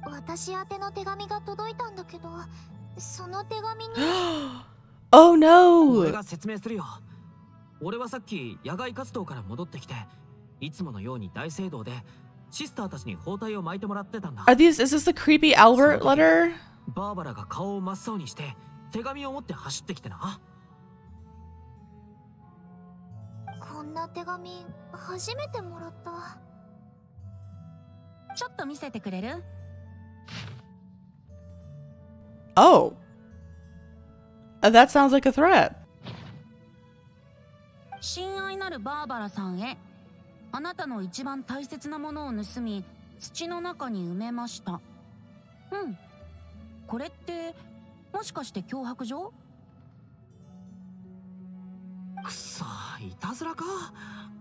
私宛ての手紙が届いたんだけど、その手紙にOh 俺 no. が説明するよ。俺はさっき野外活動から戻ってきて、いつものように大聖堂でシスターたちに包帯を巻いてもらってたんだ。 Is this the creepy Albert letter? バーバラが顔を真っ青にして手紙を持って走ってきてな。こんな手紙初めてもらった。ちょっと見せてくれる？ Oh. That sounds like a threat. 親愛なるバーバラさんへ、あなたの一番大切なものを盗み土の中に埋めました。これってもしかして脅迫状？くそ、いたずらか。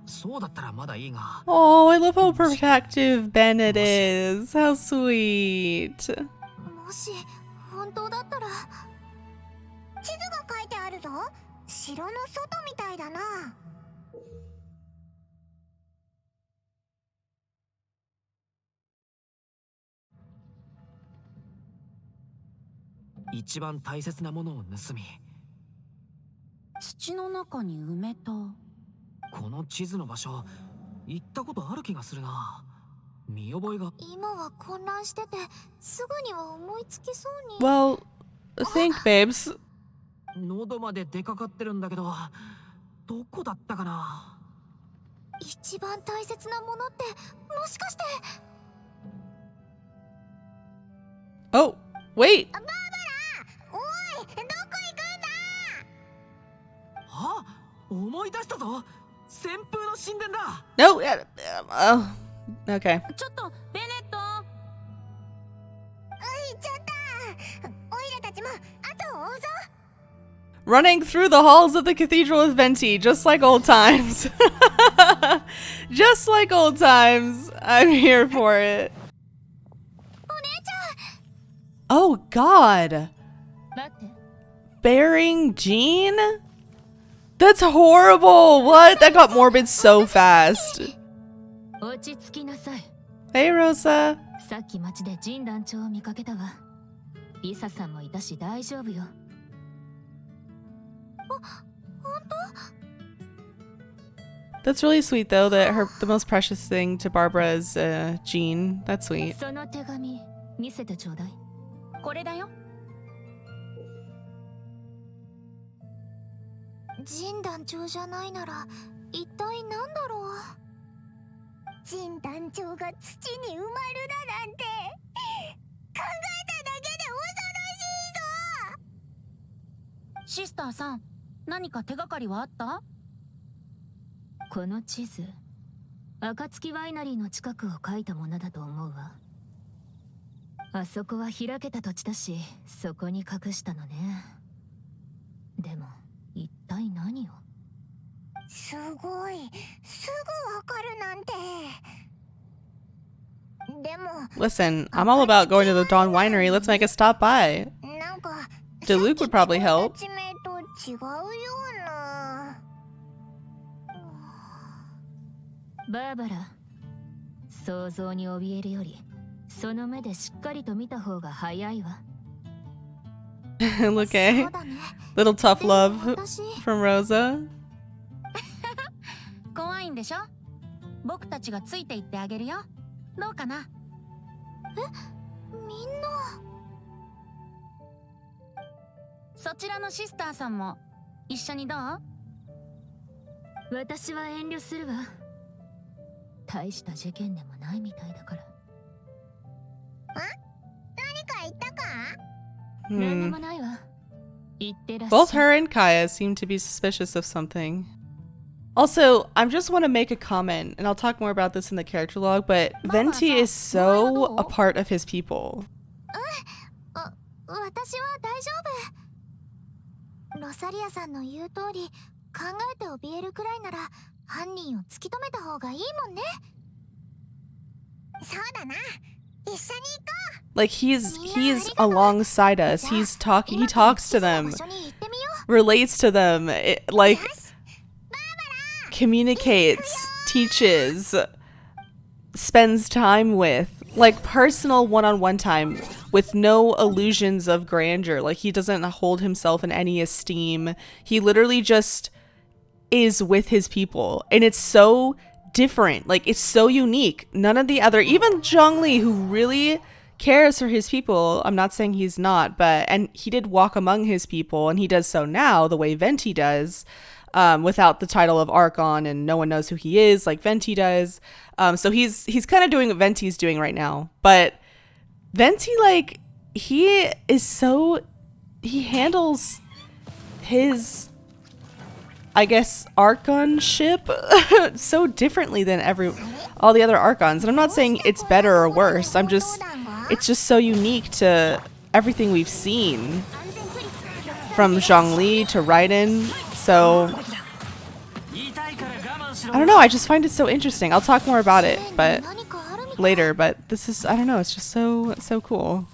そうだったらまだいいが。 Oh, I love how protective Bennett is. How sweet. もし本当だったら地図が書いてあるぞ。城の外みたいだな。一番大切なものを盗み土の中に埋めた。この地図の場所行ったことある気がするな。見覚えが。今は混乱しててすぐには思いつきそうに。 Well, think, babes. 喉まで出かかってるんだけど、どこだったかな。一番大切なものってもしかして。 Oh, wait. バーバラ、おい、どこ行くんだ。あ、思い出したぞ。旋風の神殿だ。 No. Oh, okay. ちょっとベネット。行っちゃった。オイラたちも後を追うぞ。 Running through the halls of the Cathedral of Venti, just like old times. Just like old times. I'm here for it. お姉ちゃん。 Oh, God. 待って。 Bearing Jean? That's horrible. What? That got morbid so fast. 落ち着きなさい。 Hey, Rosa. さっき町でジン団長を見かけたわ。リサさんもいたし大丈夫よ。That's really sweet, though, that the most precious thing to Barbara is Jean. That's sweet. その手紙見せてちょうだい。これだよ。ジン団長じゃないなら一体なんだろう。ジン団長が土に埋まるだなんて考えただけで恐ろしいぞ。シスターさん、何か手がかりはあった？この地図、暁ワイナリーの近くを書いたものだと思うわ。あそこは開けた土地だし、そこに隠したのね。でも一体何を？すごい、すぐわかるなんて。でも Listen, I'm all about going to the Dawn Winery. Let's make a stop by. なんか Duluth would probably help. 地名と違うような。バーバラ、想像に怯えるよりその目でしっかりと見た方が早いわ。Look, eh? そうだね。 Little tough でも love 私 from Rosa. 怖いんでしょ？僕たちがついていってあげるよ。どうかな？みんなそちらのシスターさんも一緒にどう？私は遠慮するわ。大した事件でもないみたいだから。何か言ったか？なんで Hmm. もないわ。言ってらっし Both ゃい。 her and Kaeya seem to be suspicious of something. Also, I just want to make a comment, and I'll talk more about this in the character log, but Venti is so a part of his people. 私は大丈夫。ロサリアさんの言う通り、考えて怯えるくらいなら犯人を突き止めた方がいいもんね。そうだな。一緒に行こ Like he's alongside us. He talks to う。 them, 場所に行ってみよ relates to them, like う。よし。 communicates, teaches, spends time with, like personal one-on-one time with no illusions of grandeur. Like he doesn't hold himself in any esteem. He literally just is with his people, and it's so different. Like it's so unique. None of the other, even Zhongli, who really cares for his people, I'm not saying he's not, but and he did walk among his people, and he does so now the way Venti does, without the title of Archon, and no one knows who he is like Venti does. So he's kind of doing what Venti's doing right now, but Venti, like, he handles his, I guess, Archonship so differently than all the other Archons. And I'm not saying it's better or worse. It's just so unique to everything we've seen, from Zhongli to Raiden. So I don't know, I just find it so interesting. I'll talk more about it, but 何かあるみたい。 later, but this is, I don't know, it's just so cool.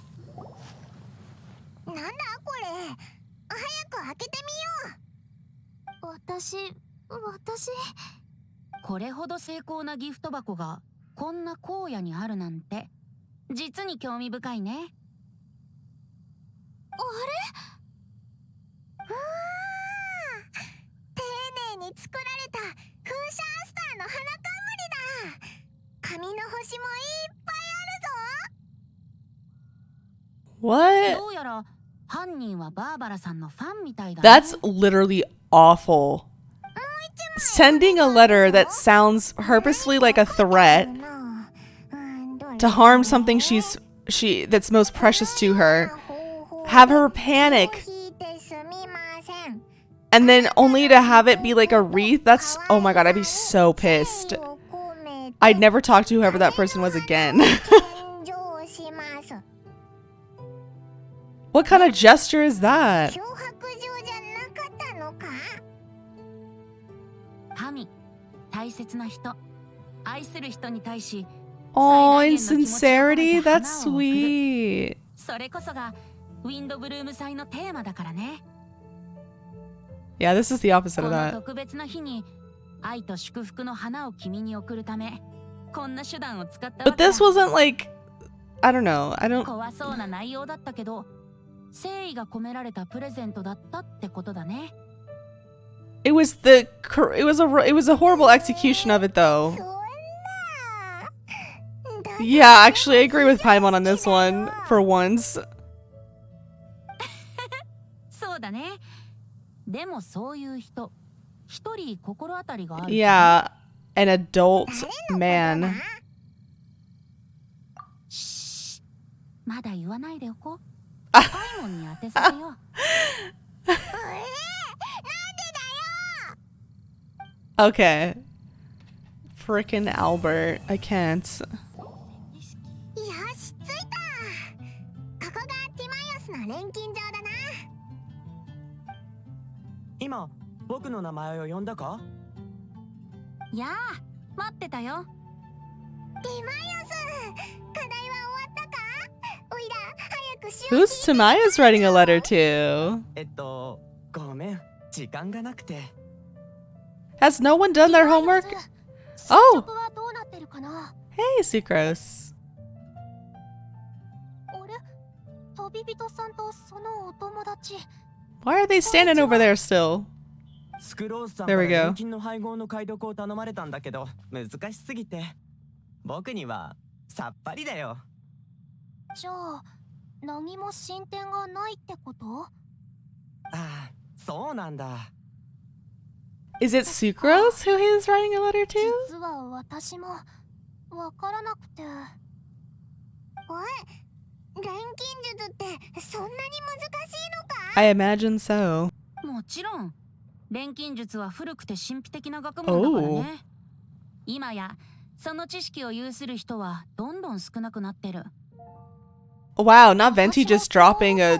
なんだこれ。早く開けてみよう。私。これほど精巧なギフト箱がこんな荒野にあるなんて実に興味深いね。あれ？うわー。丁寧に作られた風車アスターの花冠だ。紙の星もいっぱいあるぞ。 What? どうやら犯人はバーバラさんのファンみたいだね。 That's literally awful. Sending a letter that sounds purposefully like a threat to harm something that's most precious to her, have her panic, and then only to have it be like a wreath. That's, oh my god, I'd be so pissed. I'd never talk to whoever that person was again. What kind of gesture is that? 脅迫状じゃなかったのか。神、大切な人、愛する人に対し Oh, in sincerity? That's sweet. それこそがウィンドブルーム祭のテーマだからね。 Yeah, this is the opposite こ of の that. 特別な日に愛と祝福の花を君に贈るためこんな手段を使ったわ But けだ。 this wasn't like, I don't know. I don't. 怖そうな内容だったけど誠意が込められたプレゼントだったってことだね。 It was a horrible execution of it though. そんな。だ Yeah, actually, I agree with Paimon on this one for once. そうだね。でもそういう人一人心当たりがある。 Yeah, an adult man. シーまだ言わないでおこう。パイモンに当てさせよう。 Okay. Frickin' Albert. I can't. よし、着いた。ここがティマイオスの錬金場だな。今僕の名前を呼んだか？やあ、待ってたよ。ティマイオス、課題は終わったか？おいら、早くしよう。 Who's Tamaya's writing a letter to? ごめん、時間がなくて。 Has no one done their homework? 進捗はどうなってるかな？ Hey, Sucrose. あれ？扉旅人さんとそのお友達。 Why are they standing over there still? スクロースさん There か we ら go. 錬金の配合の解読を頼まれたんだけど難しすぎて僕にはさっぱりだよ。じゃあ何も進展がないってこと？ああ、そうなんだ。Is it Sucrose who he's writing a letter to? 実は私もわからなくて。錬金術ってそんなに難しいのか？ I imagine so. もちろん錬金術は古くて神秘的な学問だからね。今やその知識を有する人はどんどん少なくなってる。 Wow, not Venti just dropping a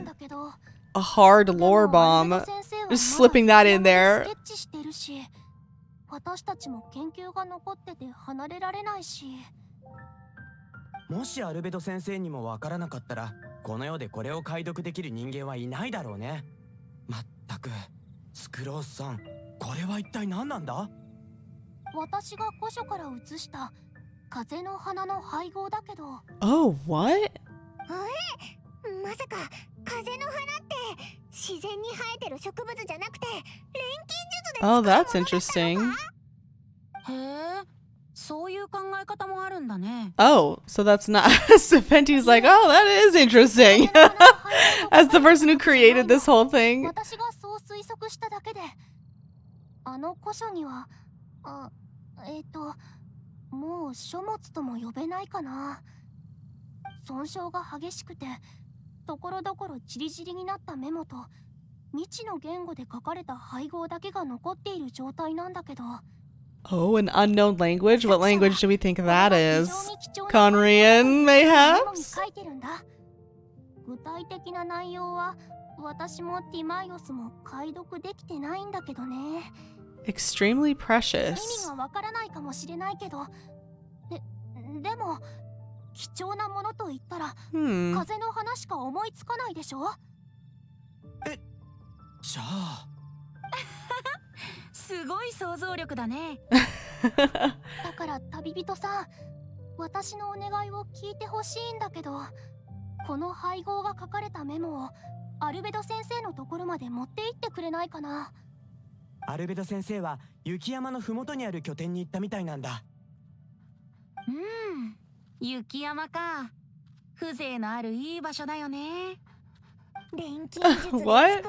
hard lore bomb. Just slipping that in there. 私たちも研究が残ってて離れられないし。もしアルベド先生にもわからなかったらこの世でこれを解読できる人間はいないだろうね。まったくスクロースさん、これは一体何なんだ？私が古書から写した風の花の配合だけど。 Oh, what? まさか風の花って自然に生えてる植物じゃなくて錬金術で作る Oh, ものだ that's ったの interesting. か？へえ、そういう考え方もあるんだね。 Oh, so that's not. So Venti's like, oh, that is interesting. As the person who created this whole thing. 私がそう推測しただけで、あの古書には、もう書物とも呼べないかな。損傷が激しくて、ところどころチリチリになったメモと未知の言語で書かれた配合だけが残っている状態なんだけど。 Oh, an unknown language? What language do we think that is? Conrian, mayhaps? 具体的な内容は私もティマイオスも解読できてないんだけどね。 Extremely 意 precious. 味がわからないかもしれないけど、でも貴重なものと言ったら、風の花しか思いつかないでしょ。じゃあすごい想像力だね。だから旅人さん、私のお願いを聞いてほしいんだけど、この配合が書かれたメモをアルベド先生のところまで持って行ってくれないかな。アルベド先生は雪山のふもとにある拠点に行ったみたいなんだ。雪山か。風情のあるいい場所だよね。錬金術で作った風の花、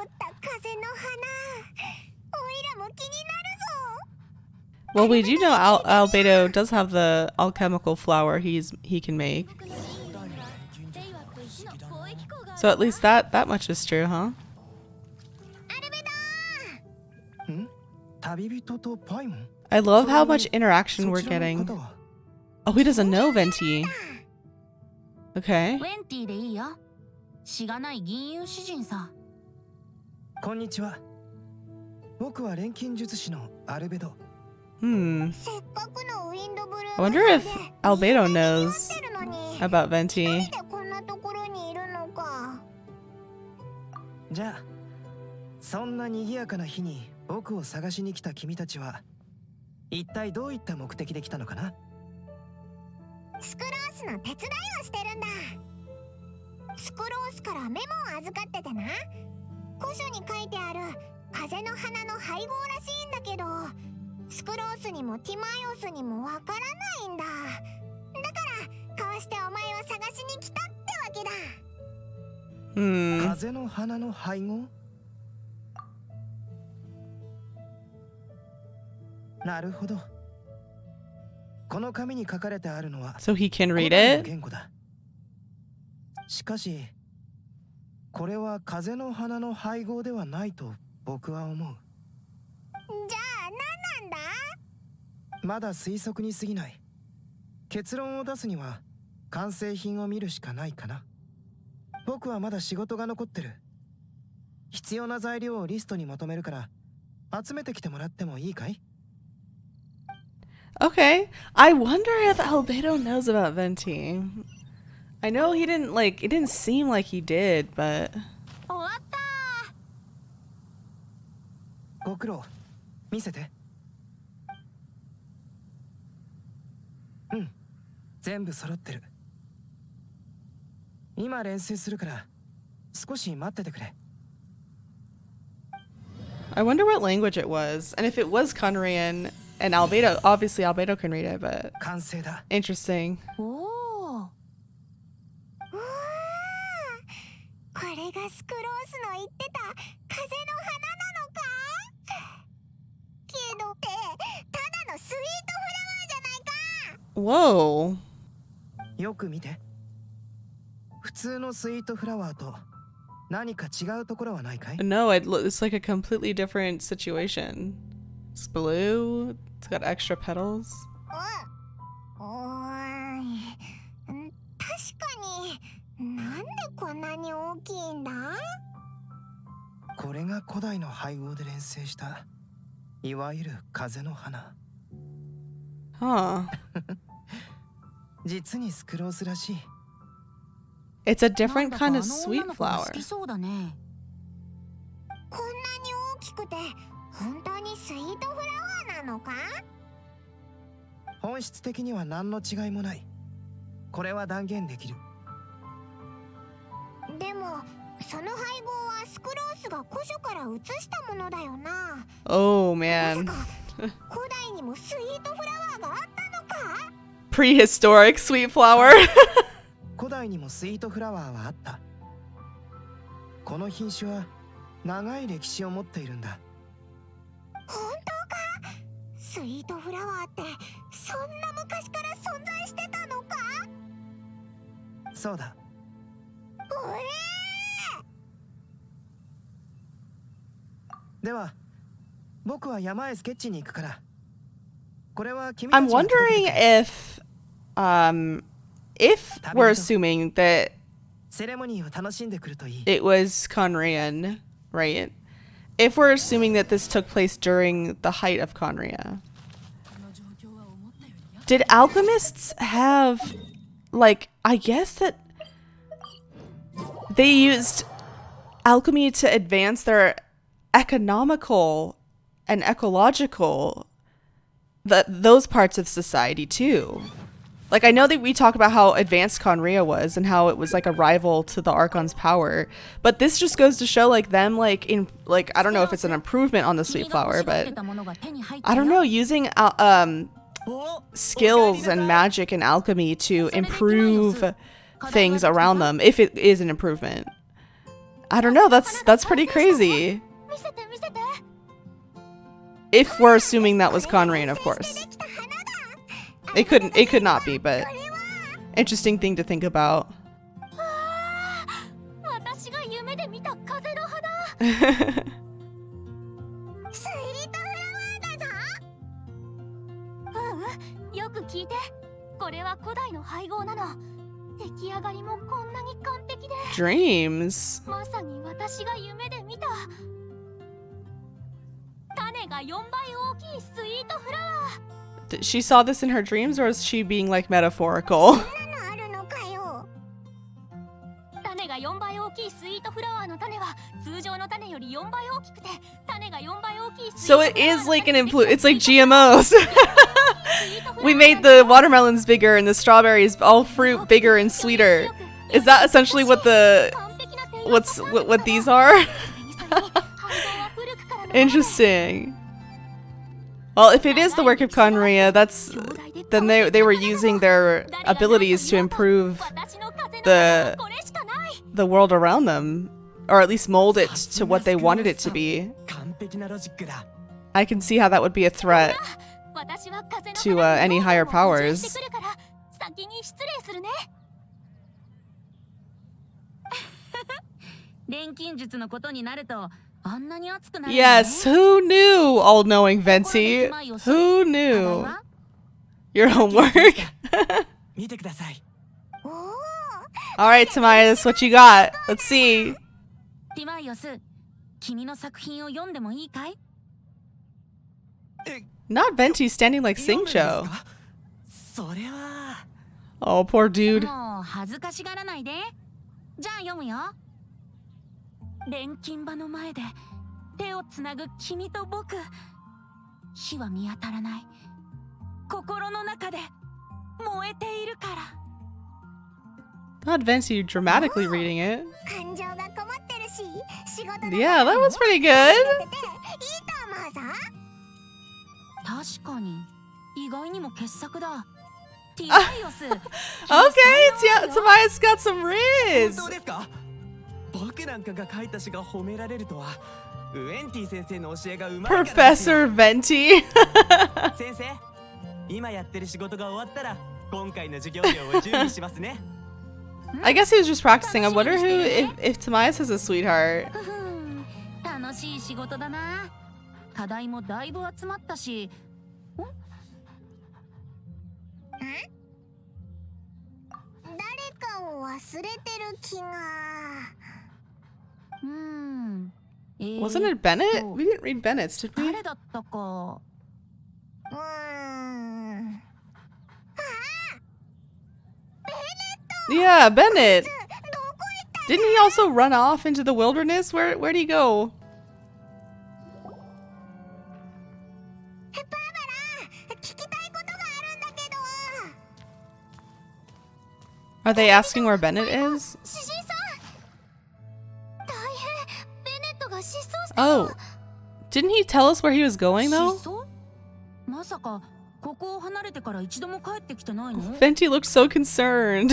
おいらも気になるぞ。 Well, we do know Albedo does have the alchemical flower he can make. So at least that much is true, huh? 旅人とパイモン。 I love how much interaction we're getting. Oh, he doesn't know Venti. Okay. ウェンティでいいよ。しがない銀融詩人さ。こんにちは。僕は錬金術師のアルベド。I せっかくのウィンドブルー wonder if Albedo knows about Venti. こんなところにいるのか。じゃあ、そんな賑やかな日に僕を探しに来た君たちは一体どういった目的で来たのかな？スクロースの手伝いをしてるんだ。スクロースからメモを預かっててな。古書に書いてある風の花の配合らしいんだけど、スクロースにもティマイオスにもわからないんだ。だからこうしてお前を探しに来たってわけだ。風の花の配合？なるほど。この紙に書かれてあるのは So he can read 古代の it? 言語だ。しかしこれは風の花の配合ではないと僕は思う。じゃあ何なんだ？まだ推測に過ぎない。結論を出すには完成品を見るしかないかな。僕はまだ仕事が残ってる。必要な材料をリストにまとめるから集めてきてもらってもいいかい？ Okay. I wonder if Albedo knows about Venti. I know he didn't it didn't seem like he did, but 終わった。ご苦労。見せて。全部揃ってる。今練習するから少し待っててくれ。 I wonder what language it was, and if it was Korean, and Albedo, obviously Albedo can read it, but 完成だ。 interesting. おお。うわー、これがスクロースの言ってた風の花なのか。けどってただのスイートフラワーじゃないか。 Whoa. よく見て。普通のスイートフラワーと何か違うところはないかい？ No, it's like a completely different situation. It's blue. It's got extra petals. 確かに。なんでこんなに大きいんだ？これが古代の配合で連成したいわゆる風の花。 Huh. 実にスクロースらしい。 It's a different なんだか kind of あの sweet 女の子が flower. 好きそうだね。こんなに大きくて本当にスイートフラワーなのか？本質的には何の違いもない。これは断言できる。でもその配合はスクロースが古書から移したものだよな。 Oh ま man. さか古代にもスイートフラワーがあったのか？ Prehistoric sweet flower. 古代にもスイートフラワーはあった。この品種は長い歴史を持っているんだ。本当か？スイートフラワーってそんな昔から存在してたのか？そうだ。では僕は山へスケッチに行くから。これは君たち I'm が届け wondering てくれ。 if we're assuming that セレモニーを楽しんでくるといい。 it was Conrian, right? If we're assuming that this took place during the height of Conria, did alchemists have, like, I guess that they used alchemy to advance their economical and ecological, those parts of society too. Like, I know that we talk about how advanced Conria was and how it was like a rival to the Archon's power, but this just goes to show like them like I don't know if it's an improvement on the sweet flower, but I don't know, using skills and magic and alchemy to improve things around them, if it is an improvement. I don't know, that's pretty crazy. 見せて見せて。 If we're assuming that was Conrian, of course. It could not be, but interesting thing to think about. 私が夢で見た風の花。スイートフラワーだぞ。よく聞いて。これは古代の配合なの。出来上がりもこんなに完璧で。 Dreams. まさに私が夢で見た。種が4倍大きいスイートフラワー。 She saw this in her dreams, or is she being like metaphorical? あるのかよ。種が4倍大きいスイートフラワーの種は通常の種より4倍大きくて、種が4倍大きいスイートフラワーの種 So it is like it's like GMOs. We made the watermelons bigger and the strawberries, all fruit, bigger and sweeter. Is that essentially what what these are? Interesting. Well, if it is the work of Conria, then they were using their abilities to improve the world around them, or at least mold it to what they wanted it to be. 完璧なロジックだ。 I can see how that would be a threat to any higher powers. 先に失礼するね。錬金術のことになるとあんなに熱くなる。 Yes, who knew? All-knowing Venti. Who knew? Your homework. 見てください。 All right, Tamaya, what you got? Let's see. ティマイオス、君の作品を読んでもいいかい？ Not Venti standing like 読むんです Singcho. か？それは。 Oh, poor dude. もう恥ずかしがらないで。じゃあ読むよ。錬金場の前で手をつなぐ君と僕。火は見当たらない。心の中で燃えているから。Not Venti dramatically reading it. 感情がこも仕事だ Yeah, that was pretty good. いいと思うぞ。確かに意外にも傑作だ。ティライオス Okay, Tobias got some 本 riz. 当ですか？僕なんかが書いた詩が褒められるとはウェンティ先生の教えがうまいからですよ。 Professor Venti. 先生、今やってる仕事が終わったら今回の授業料を準備しますね。I guess he was just practicing. I wonder if Tobias has a sweetheart. ふふん楽しい仕事だな。課題もだいぶ集まったし。誰かを忘れてる気が。Wasn't it Bennett? We didn't read Bennett's, did we? 誰だったか。Yeah, Bennett. Didn't he also run off into the wilderness? Where'd he go? Are they asking where Bennett is? 詩人さん、大変。ベネットが失踪した。 Oh. Didn't he tell us where he was going, though? 失踪？まさかここを離れてから一度も帰ってきてないの？ Venti looked so concerned.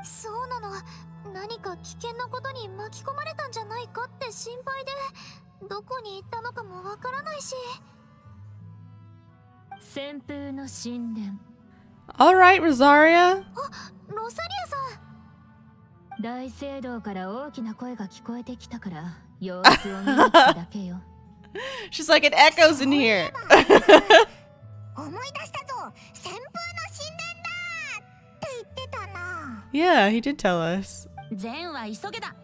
そうなの。何か危険なことに巻き込まれたんじゃないかって心配で、どこに行ったのかもわからないし。旋風の神殿。 Alright, Rosaria. ロサリアさん。大聖堂から大きな声が聞こえてきたから様子を見に来ただけよ。She's like, it echoes in here. 思い出したぞ。旋風の神殿だって言ってたな。Yeah, he did tell us. 善は急げだ。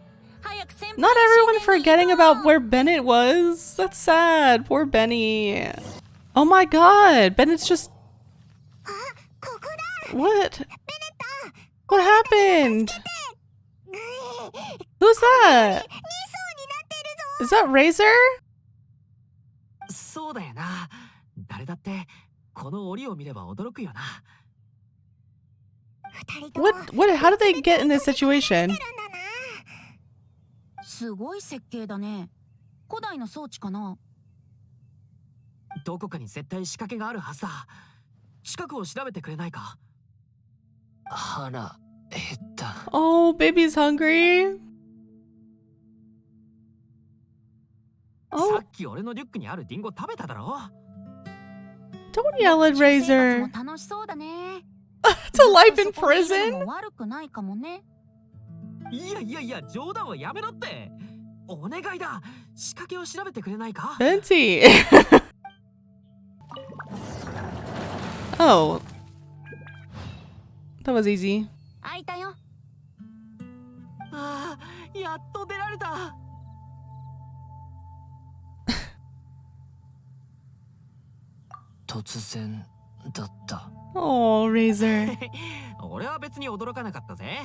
早く旋風 Not everyone forgetting about where Bennett was. That's sad. Poor Benny. Oh my god. Bennett's just... あ、ここだ。 What? ベネット。 What happened? ぐい。Who's that? 2層になってるぞ。 Is that Razor? そうだよな。誰だってこの檻を見れば驚くよな。二人とも How did they get in this situation? るんだな。すごい設計だね。古代の装置かな。どこかに絶対仕掛けがあるはずだ。近くを調べてくれないか。腹減った。 Oh, baby's hungry. さ Oh, っき俺のリュックにあるリンゴ食べただろ。 don't yell at 生活 Razor. も楽しそうだね。 It's a life in そこにいるの prison? も悪くないかもね。いやいやいや、冗談はやめろって。お願いだ。仕掛けを調べてくれないか。 Venti. Oh. That was easy. 開いたよ。ああ、やっと出られた。突然だった。Oh, Razor. 俺は別に驚かなかったぜ。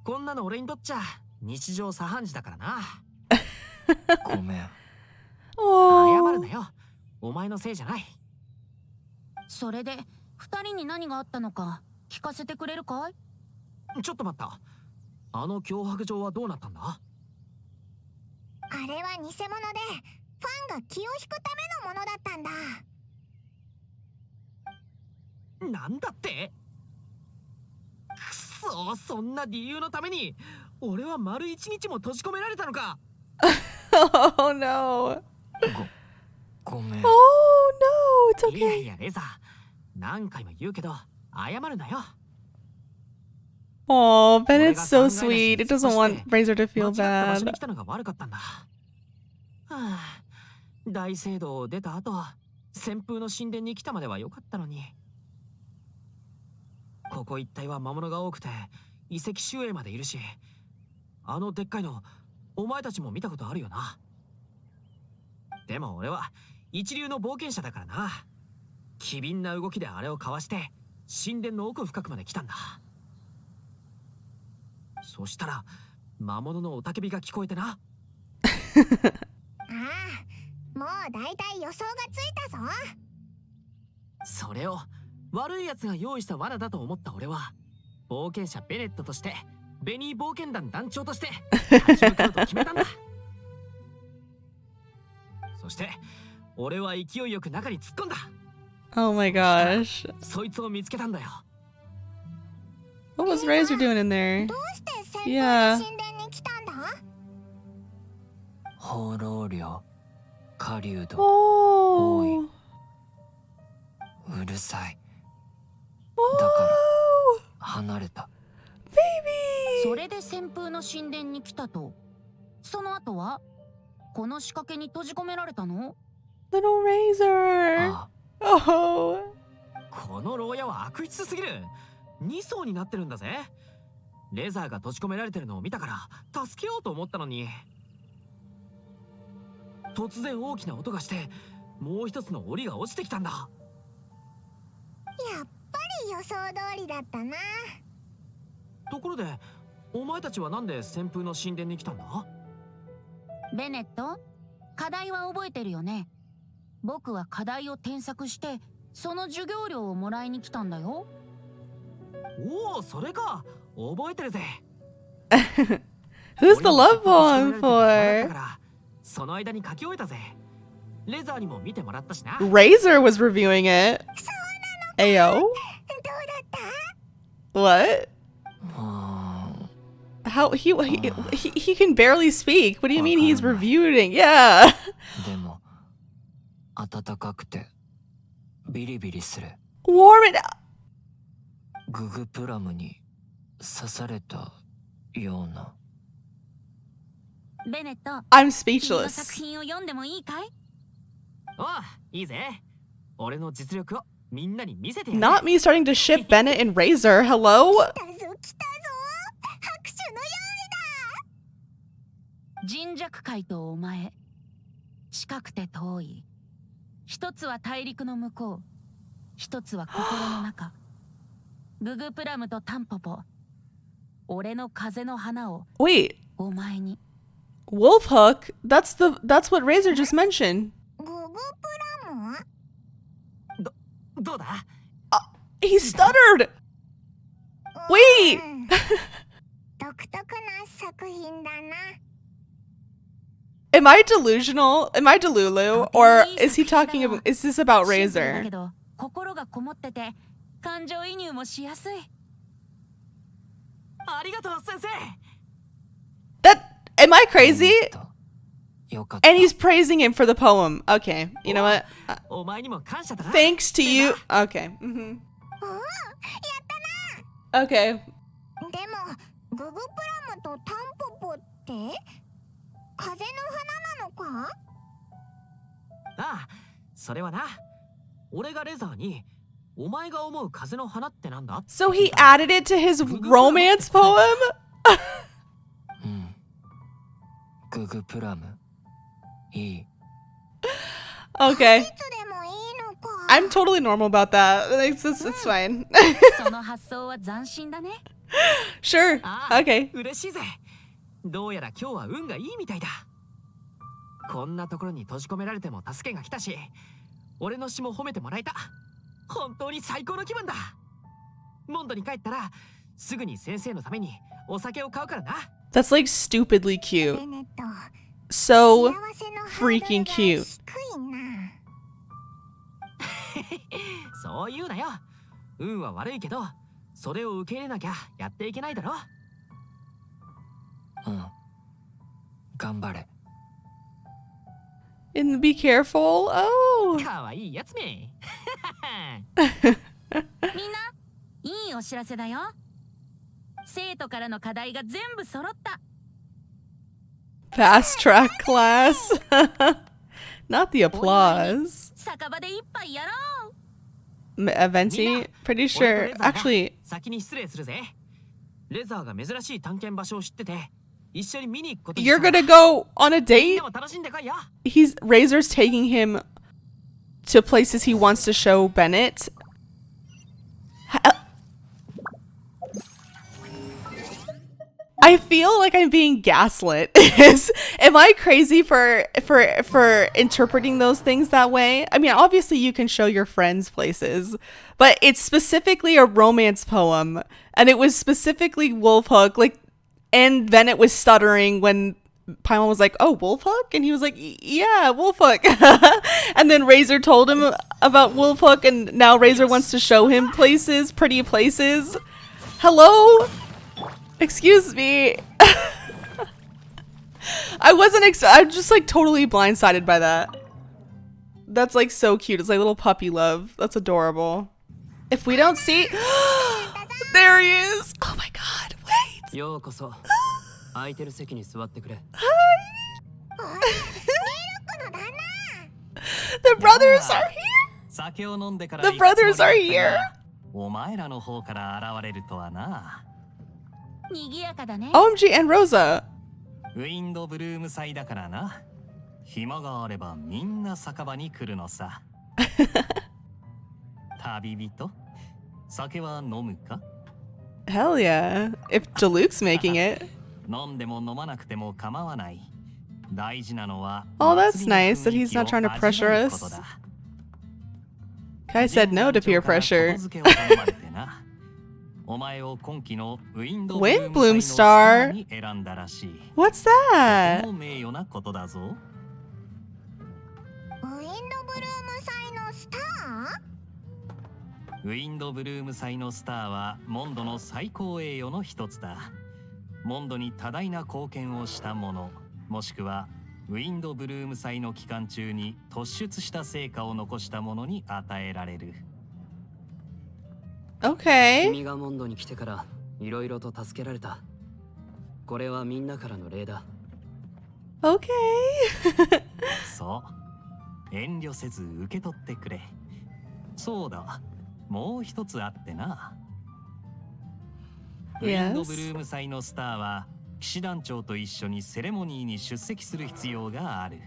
こんなの俺にとっちゃ日常茶飯事だからな。ごめん。謝る Oh. なよ。お前のせいじゃない。それで二人に何があったのか聞かせてくれるかい？ちょっと待った。あの脅迫状はどうなったんだ？あれは偽物で、ファンが気を引くためのものだったんだ。なんだって？くそ、そんな理由のために俺は丸一日も閉じ込められたのか。Oh no. ごめん。 Oh no, it's いや okay. いやレザー、何回も言うけど謝るなよ。 Oh, Bennett's so sweet. It doesn't want Razor to feel 間違った場所 bad. に来たのが悪かったんだ。はあ、大聖堂を出た後、旋風の神殿に来たまでは良かったのに。ここ一帯は魔物が多くて遺跡周囲までいるし、あのでっかいのお前たちも見たことあるよな。でも俺は一流の冒険者だからな。機敏な動きであれをかわして神殿の奥深くまで来たんだ。そしたら魔物の雄たけびが聞こえてな。ああ、もうだいたい予想がついたぞ。それを悪い奴が用意した罠だと思った俺は、冒険者ベネットとしてベニー冒険団団長として立ち向かうと決めたんだ。そして俺は勢いよく中に突っ込んだ。 Oh my gosh. そいつを見つけたんだよ。 What was Razor doing in there? どうして先輩 Yeah. の神殿に来たんだ？放浪量狩人 Oh. うるさい Oh. 離れた。 Baby. それで旋風の神殿に来たと。その後はこの仕掛けに閉じ込められたの？ Little Razor. あ Oh. この牢屋は悪質すぎる。2層になってるんだぜ。レザーが閉じ込められてるのを見たから助けようと思ったのに、突然大きな音がしてもう一つの檻が落ちてきたんだ。やっぱり予想通りだったな。ところでお前たちはなんで旋風の神殿に来たんだ？ベネット、課題は覚えてるよね。僕は課題を添削してその授業料をもらいに来たんだよ。おお、それか。覚えてるぜ。 Who's the love poem だ for? からその間に書き終えたぜ。レザーにも見てもらったしな。 Razor was reviewing it. Ayo? どうだった？ What? あ How he can barely speak. What do you mean he's reviewing? Yeah. ーでも暖かくてビリビリする。 Warm it up. ググプラムに刺されたような。ベネット、 I'm 君の作 speechless. 品を読んでもいいかい？おう、いいぜ。俺の実力をみんなに見せてやる。 Not me starting to ship Bennett and Razor. Hello? 来たぞ来たぞ。拍手の用意だ。人弱海とお前、近くて遠い。一つは大陸の向こう、一つは心の中。ググプラムとタンポポ、俺の風の花を Wait, お前に。 Wolfhook? That's what Razor just mentioned. ググプラム？どうだ？ He stuttered. Wait. うん独特な作品だな。 Am I delusional? Am I Delulu? Or is he talking about, is this about シンプルだ Razor? けど心がこもってて感情移入もしやすい。ありがとう先生。 Am I crazy? よかった。 And he's praising him for the poem. Okay, you know what? お前にも感謝だな。 Thanks to you. Okay. Mm-hmm. おお、やったな。 Okay. でもググプラムとタンポポって風の花なのか？ああ、それはな。俺がレザーにお前が思う風の花ってなんだ？ So he added it to his romance poem? うん。ググプラムいい。 Okay. いつでもいいのか。 I'm totally normal about that. It's fine. その発想は斬新だね。Sure. ああ、 Okay. 嬉しいぜ。どうやら今日は運がいいみたいだ。こんなところに閉じ込められても助けが来たし、俺の詩も褒めてもらえた。本当に最高の気分だ。モンドに帰ったらすぐに先生のためにお酒を買うからな。 That's like stupidly cute. ベネット、 So 幸せのハードルが freaking cute. 低いな。そう言うなよ。運は悪いけど、それを受け入れなきゃやっていけないだろ。うん。頑張れ。 And be careful. Oh. かわいいやつめ。みんな、いいお知らせだよ。生徒からの課題が全部揃った。 Fast track class. Not the applause. 酒場で一杯やろう。Venti? Pretty sure. Actually, 先に失礼するぜ。レザーが珍しい探検場所を知ってて、一緒に見に行くことにし you're た。 gonna go on a みん date? なも楽しんでこいよ。 Razor's taking him to places he wants to show Bennett. I feel like I'm being gaslit. Am I crazy for interpreting those things that way? I mean, obviously you can show your friends places, but it's specifically a romance poem, and it was specifically Wolfhook, like, and Bennett was stuttering when Paimon was like, "Oh, Wolfhook," and he was like, "Yeah, Wolfhook." And then Razor told him about Wolfhook, and now Razor wants to show him places, pretty places. Hello, excuse me. I'm just like totally blindsided by that. That's like so cute. It's like little puppy love. That's adorable. If we don't see, there he is. Oh my God! Wait. ようこそ。空いてる席に座ってくれ。The brothers are here. 酒を飲んでから The brothers are here. お前らの方から現れるとはな。賑やかだね。 OMG and Rosa. ウィンドブルーム祭だからな。暇があればみんな酒場に来るのさ。旅人、酒は飲むか？ Hell yeah. If Diluc's making it. 飲んでも飲まなくても構わない。大事なのは Oh, that's nice that he's not trying to pressure us. Kai said no to peer pressure. Windblume star. What's that? ウィンドブルーム祭のスター？ウィンドブルーム祭のスターはモンドの最高栄誉の一つだ。モンドに多大な貢献をした者、もしくはウィンドブルーム祭の期間中に突出した成果を残した者に与えられる。Okay. 君がモンドに来てからいろいろと助けられた。これはみんなからの礼だ。Okay. そう。遠慮せず受け取ってくれ。そうだ。もう一つあってな。ウィンドブルーム祭のスターは騎士団長と一緒にセレモニーに出席する必要がある。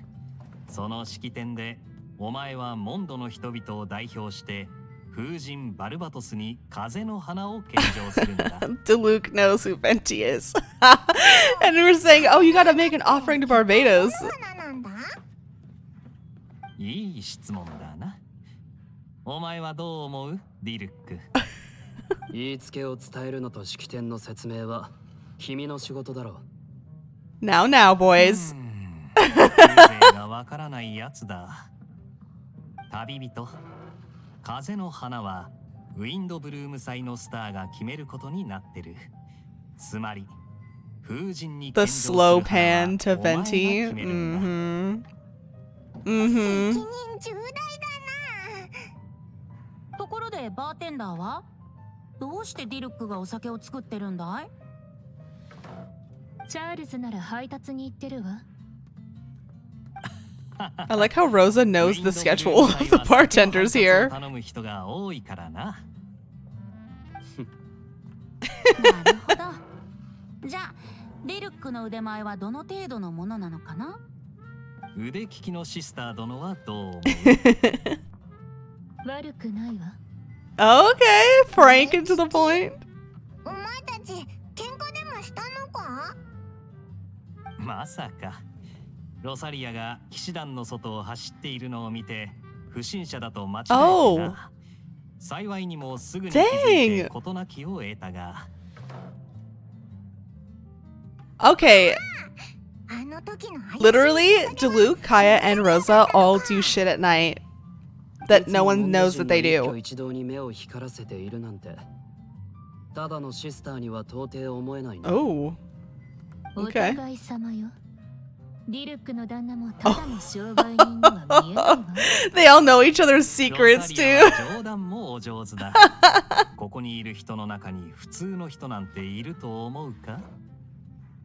その式典でお前はモンドの人々を代表して風神バルバトスに風の花を献上するんだ。Diluc knows who Venti is. And we were saying, oh, you gotta make an offering to Barbados. いい質問だな。お前はどう思う？ディルック。言いつけを伝えるのと式典の説明は君の仕事だろう。Now, now, boys. 風情がわからないやつだ。旅人、風の花はウィンドブルーム祭のスターが決めることになってる。つまり、風神に The slow pan to Venti. Mm-hmm. Mm-hmm. 責任重大だな。ところでバーテンダーはどうしてディルックがお酒を作ってるんだい？チャールズなら配達に行ってるわ。I like how Rosa knows the schedule of the bartenders here. 頼む人が多いからな。なるほど。じゃあ、ディルックの腕前はどの程度のものなのかな？腕利きのシスター殿はどう思う？悪くないわ。Okay, frank and to the point. お前たち喧嘩でもしたのか？まさか。ロサリアが騎士団の外を走っているのを見て不審者だと間違えてな。幸いにもすぐに気づいて事なきを得たが。Okay. Literally, Diluc, Kaeya, and Rosa all do shit at night that no one knows that they do. 一堂に目を光らせているなんてただのシスターには到底思えないな。Oh. お Okay. 互い様よ。ディルックの旦那もただの商売人には見えないわ。They all know each other's secrets too. 冗談もお上手だ。ここにいる人の中に普通の人なんていると思うか？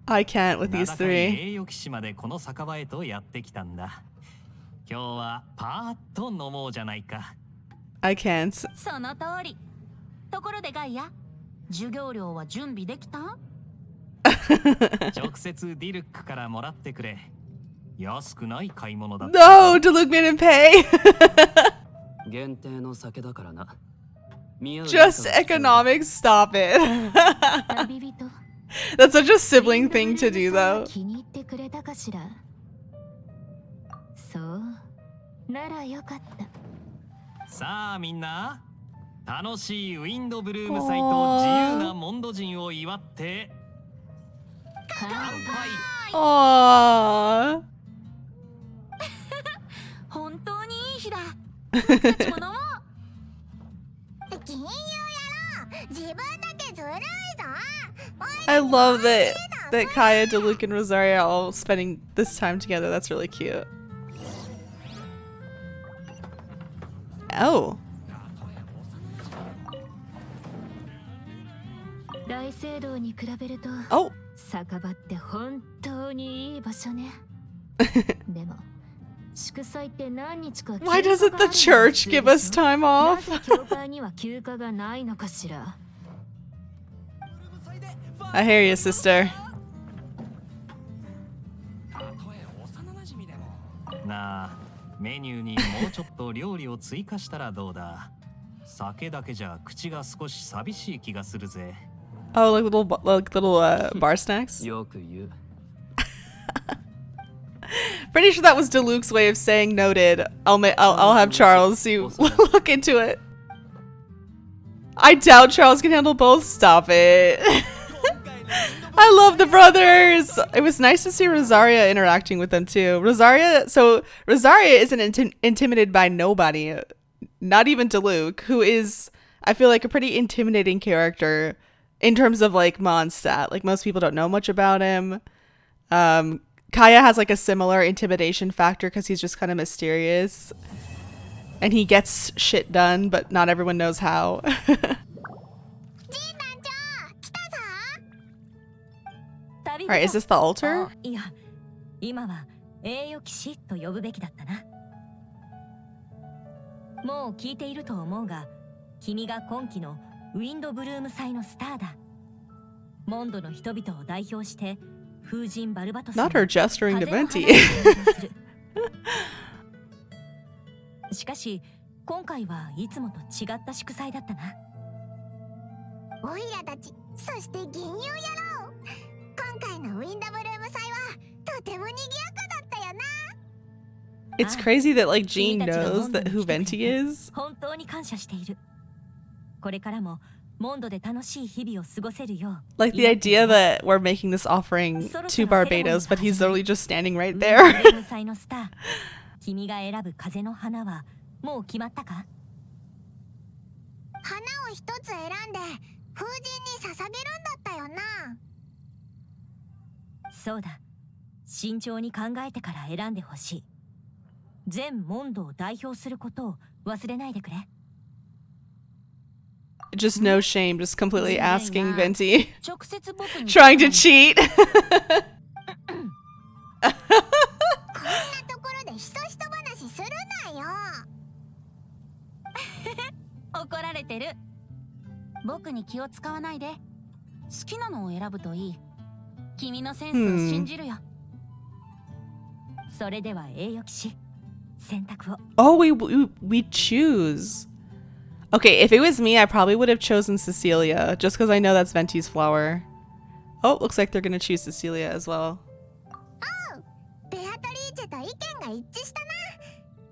I can't with these 名高い three. 栄誉騎士までこの酒場へとやってきたんだ。今日はパーッと飲もうじゃないか。I can't. その通り。ところでガイア、授業料は準備できた？直接ディルックからもらってくれ。安くない買い物だ。No, Diluc made him pay. 限定の酒だからな。Just economics, stop it. 旅人。That's such a sibling thing to do, though. 気に入ってくれたかしら。そうならよかった。さあみんな、楽しいウィンドブルーム祭と自由なモンド人を祝って乾杯。Aww. 本当にいい日だ。僕たちも飲もう。金融野郎、自分だけずるいぞ。 I love that Kaeya, Diluc, and Rosaria are all spending this time together. That's really cute. Oh. 大聖堂に比べると Oh. 酒場って本当にいい場所ね。でも祝祭って何日か Why doesn't the church give us time な off? ぜ教会には休暇がないのかしら。 I hear you, sister. なあ、メニューにもうちょっと料理を追加したらどうだ。酒だけじゃ口が少し寂しい気がするぜ。Oh, like little bar snacks? よく言う。 Pretty sure that was Diluc's way of saying noted. I'll have Charles look into it. I doubt Charles can handle both. Stop it. I love the brothers. It was nice to see Rosaria interacting with them too. Rosaria isn't intimidated by nobody, not even Diluc, who is, I feel like, a pretty intimidating character in terms of like mondstadt. Like most people don't know much about him. Kaeya has like a similar intimidation factor because he's just kind of mysterious and he gets shit done, but not everyone knows how. Alright, is this the altar? いや、今は栄誉騎士と呼ぶべきだったな。もう聞いていると思うが、君が今期のウィンドブルーム祭のスターだ。モンドの人々を代表して風神バルバトス Not her gesturing to Venti. しかし今回はいつもと違った祝祭だったな。おいらたち、そして銀融野郎、今回のウィンドブルーム祭はとても賑やかだったよな。 It's crazy that like Jean knows that who Venti is. 本当に感謝している。これからもモンドで楽しい日々を過ごせるよう。 Like the idea that we're making this offering to Barbados, but he's literally just standing right there. 祭のスター、君が選ぶ風の花はもう決まったか？花を一つ選んで風神に捧げるんだったよな。そうだ。慎重に考えてから選んでほしい。全モンドを代表することを忘れないでくれ。Just no shame, just completely asking Venti. 直接僕に Trying to cheat. こんなところでひそひそ話するなよ。怒られてる。僕に気を使わないで。好きなのを選ぶといい。君のセンスを信じるよ。それでは栄誉騎士、選択を。 Oh, we choose. Okay, if it was me, I probably would have chosen Cecilia, just because I know that's Venti's flower. Oh, looks like they're gonna choose Cecilia as well. ベアトリーチェと意見が一致したな。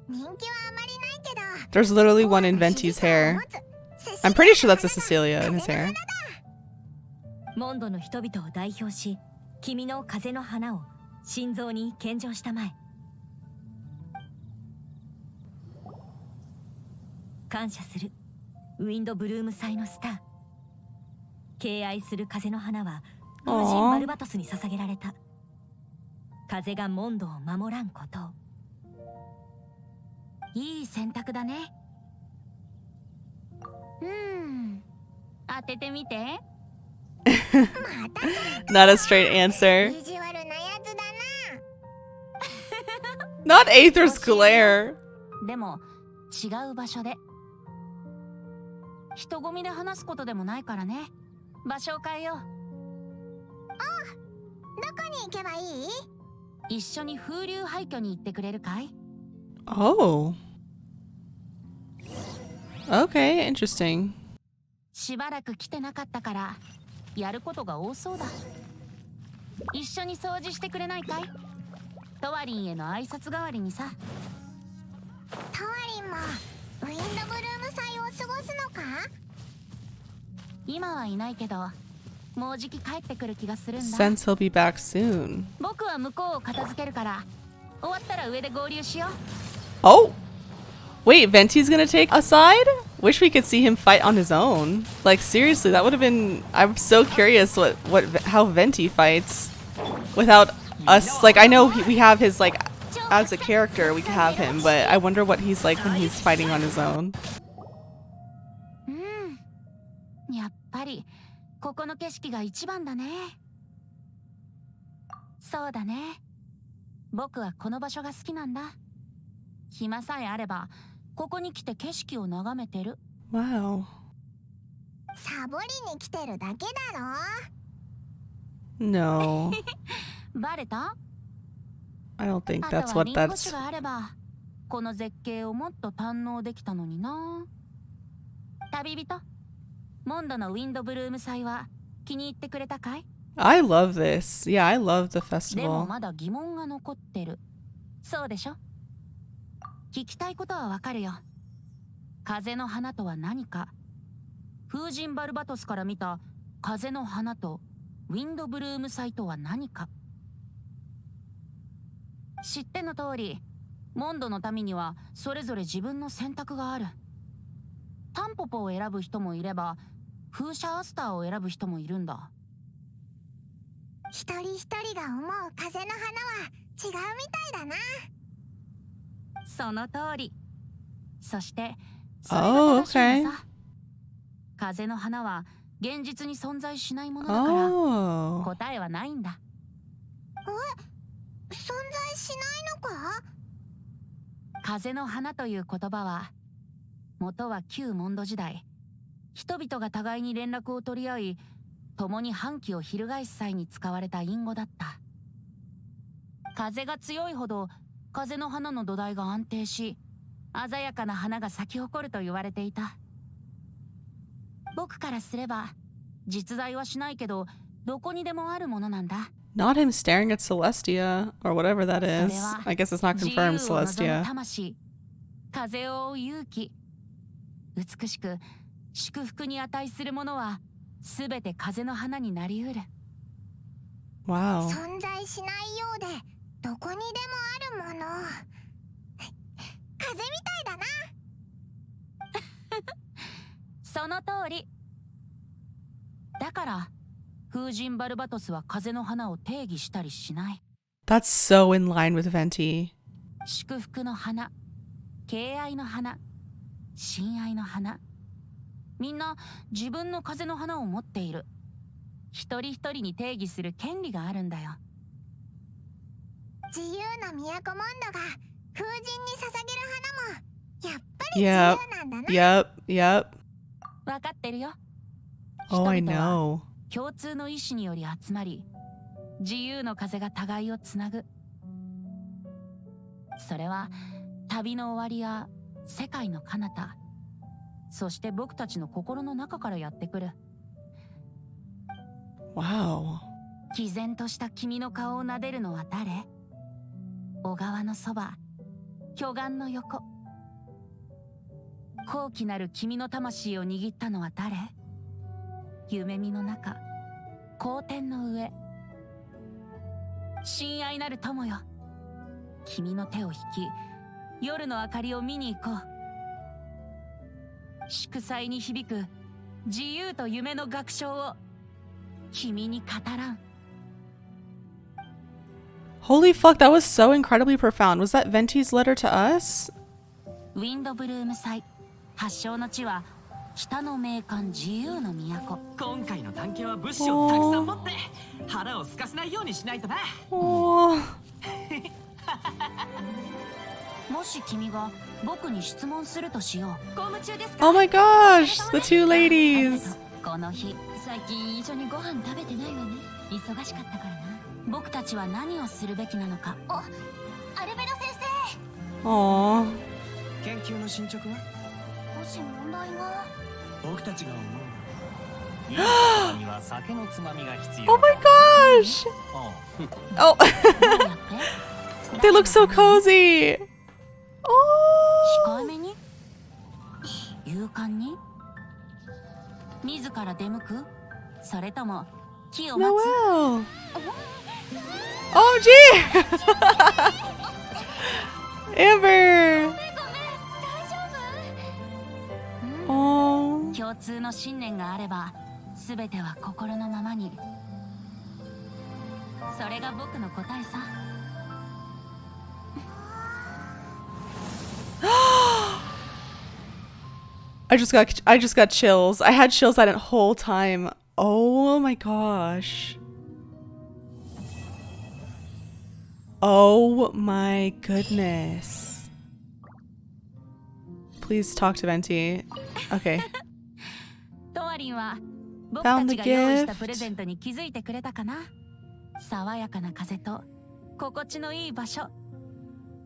人気はあまりないけど。 There's literally one in Venti's hair. I'm pretty sure that's a Cecilia in his hair. モンドの人々を代表し、君の風の花を心臓に献上したまえ。感謝する。ウィンドブルーム祭のスター。敬愛する風の花は風神バルバトスに捧げられた。風がモンドを守らんことを。いい選択だね。当ててみて。Not a straight answer. 意地悪なやつだな。 Not Aether's glare. でも違う場所で。人混みで話すことでもないからね。場所を変えよう。どこに行けばいい？一緒に風流廃墟に行ってくれるかい？ Oh. Okay, interesting. しばらく来てなかったからやることが多そうだ。一緒に掃除してくれないかい？トワリンへの挨拶代わりにさ。トワリンもウィンドブルーム祭を過ごすのか？今はいないけどもうじき帰ってくる気がするんだ。 Sense he'll be back soon. 僕は向こうを片付けるから終わったら上で合流しよう。 Oh! Wait, Venti's gonna take a side? Wish we could see him fight on his own. Like, seriously, that would have been... I'm so curious how Venti fights without us. Like, I know we have his, like, as a character, we can have him, but I wonder what he's like when he's fighting on his own. やっぱりここの景色が一番だね。そうだね。僕はこの場所が好きなんだ。暇さえあればここに来て景色を眺めてる。 Wow. サボりに来てるだけだろ。 No. バレた？ I don't think あと that's は what リンゴ that's... 酒があればこの絶景をもっと堪能できたのにな。旅人、モンドのウィンドブルーム祭は気に入ってくれたかい？ I love this. Yeah, I love the でも festival. まだ疑問が残ってる。そうでしょ？聞きたいことはわかるよ。風の花とは何か。風神バルバトスから見た風の花とウィンドブルーム祭とは何か。知っての通り、モンドの民にはそれぞれ自分の選択がある。タンポポを選ぶ人もいれば、風車アスターを選ぶ人もいるんだ。一人一人が思う風の花は違うみたいだな。その通り。そしてそれが Oh, 正しいの okay. さ。風の花は現実に存在しないものだから、 Oh. 答えはないんだ。存在しないのか？風の花という言葉は元は旧モンド時代、人々が互いに連絡を取り合い共に反旗を翻す際に使われた隠語だった。風が強いほど風の花の土台が安定し、鮮やかな花が咲き誇ると言われていた。僕からすれば実在はしないけどどこにでもあるものなんだ。 Not him staring at Celestia or whatever that is. I guess it's not 自 confirmed, 由を望む Celestia. 魂、風を追う勇気、美しく祝福に値するものはすべて風の花になりうる。 Wow. 存在しないようでどこにでもあるもの。風みたいだな。その通り。だから風神バルバトスは風の花を定義したりしない。 That's so in line with Venti. 祝福の花、敬愛の花、親愛の花、みんな自分の風の花を持っている。一人一人に定義する権利があるんだよ。自由な都モンドが風神に捧げる花もやっぱり自由 Yep. なんだな。 Yep. Yep. わかってるよ。 Oh, I 人々は know. 共通の意志により集まり、自由の風が互いをつなぐ。それは旅の終わりや世界の彼方、そして僕たちの心の中からやってくる。 Wow. 毅然とした君の顔を撫でるのは誰？小川のそば、巨岩の横。高貴なる君の魂を握ったのは誰？夢見の中、皇天の上。親愛なる友よ、君の手を引き、夜の明かりを見に行こう。祝祭に響く自由と夢の楽章を君に語らん。 Holy fuck, that was so incredibly profound. Was that Venti's letter to us? ウィンドブルーム祭発祥の地は北の名館自由の都。今回の探検は物資をたくさん持って腹を空かせないようにしないとな。 Oh. もし君が僕に質問するとしよう。公務中ですか？ Oh my gosh, the two ladies. この日最近一緒にご飯食べてないわね。忙しかったからな。僕たちは何をするべきなのか。アルベロ先生、 Aw. 研究の進捗は？もし問題が。僕たちが思う。いいつまみは酒のつまみが必要。 Oh my gosh. おう Oh, どうやって they look so cozy. Oh. 控えめに？勇敢に？自ら出向く？それとも木を待つ。 Noelle. Oh, gee. Amber. うん Oh. 共通の信念があれば全ては心のままに。それが僕の答えさ。 I just got chills. I had chills that whole time. Oh my gosh. Oh my goodness. Please talk to Venti. Okay. トワリンは僕 Found た the ちが用意した gift. プレゼントに気づいてくれたかな。爽やかな風と心地のいい場所、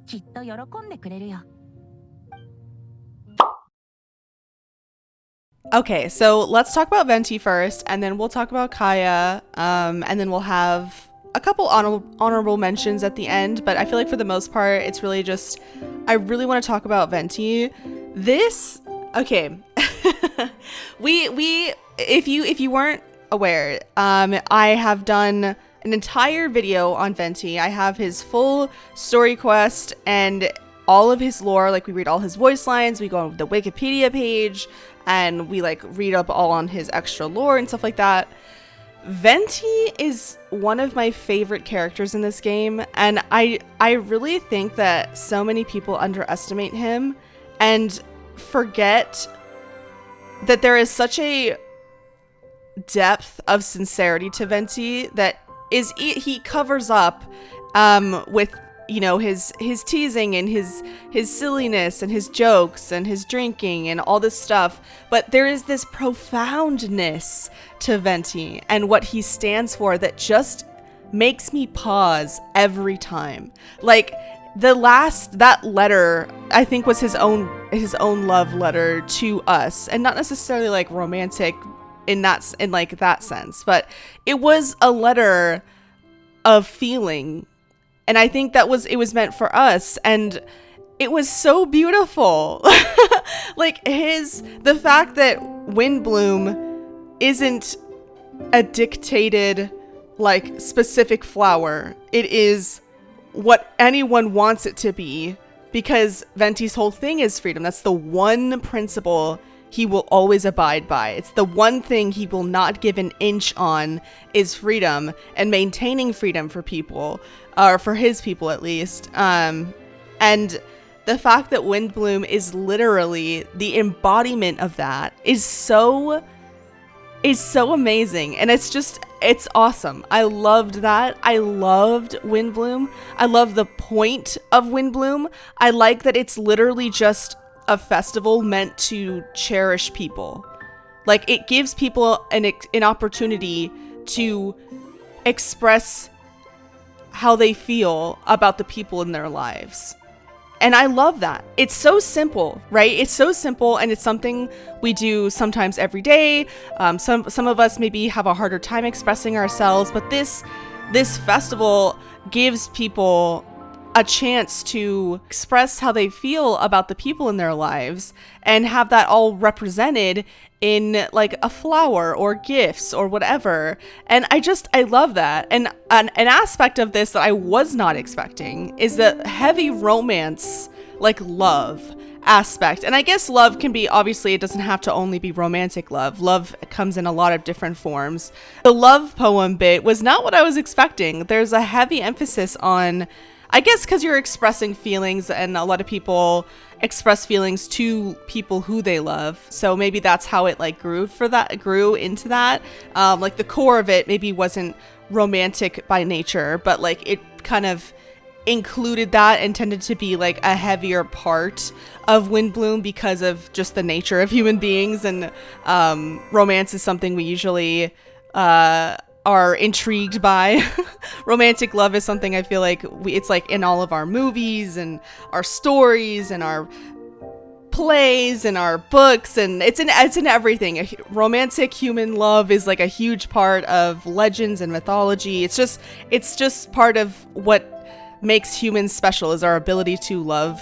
きっと喜んでくれるよ。 Okay, so let's talk about Venti first, and then we'll talk about Kaeya, and then we'll have a couple honorable mentions at the end, but I feel like for the most part, it's really just, I really want to talk about Venti. This, okay, if you weren't aware, I have done an entire video on Venti. I have his full story quest and all of his lore. Like, we read all his voice lines, we go on the Wikipedia page, and we like read up all on his extra lore and stuff like that. Venti is one of my favorite characters in this game, and I really think that so many people underestimate him and forget that there is such a depth of sincerity to Venti that he covers up with, you know, his teasing and his silliness and his jokes and his drinking and all this stuff, but there is this profoundness to Venti and what he stands for that just makes me pause every time. Like, that letter, I think, was his own love letter to us, and not necessarily like romantic in that sense, but it was a letter of feeling. And I think it was meant for us, and it was so beautiful. Like, the fact that Windblume isn't a dictated, like, specific flower. It is what anyone wants it to be, because Venti's whole thing is freedom. That's the one principle he will always abide by. It's the one thing he will not give an inch on, is freedom and maintaining freedom for people, or for his people at least. And the fact that Windblume is literally the embodiment of that is so amazing. And it's awesome. I loved that. I loved Windblume. I love the point of Windblume. I like that it's literally just a festival meant to cherish people. Like, it gives people an opportunity to express how they feel about the people in their lives. And I love that. It's so simple, right? It's so simple, and it's something we do sometimes every day. Some of us maybe have a harder time expressing ourselves, but this festival gives people a chance to express how they feel about the people in their lives and have that all represented in like a flower or gifts or whatever. And I love that. And an aspect of this that I was not expecting is the heavy romance, like love aspect. And I guess love can be, obviously it doesn't have to only be romantic love. Love comes in a lot of different forms. The love poem bit was not what I was expecting. There's a heavy emphasis on, I guess because you're expressing feelings, and a lot of people express feelings to people who they love. So maybe that's how it like grew into that. Like the core of it maybe wasn't romantic by nature, but like it kind of included that and tended to be like a heavier part of Windblume because of just the nature of human beings. And romance is something we usually are intrigued by. Romantic love is something I feel like it's like in all of our movies and our stories and our plays and our books, and it's in everything. Romantic human love is like a huge part of legends and mythology. It's just part of what makes humans special, is our ability to love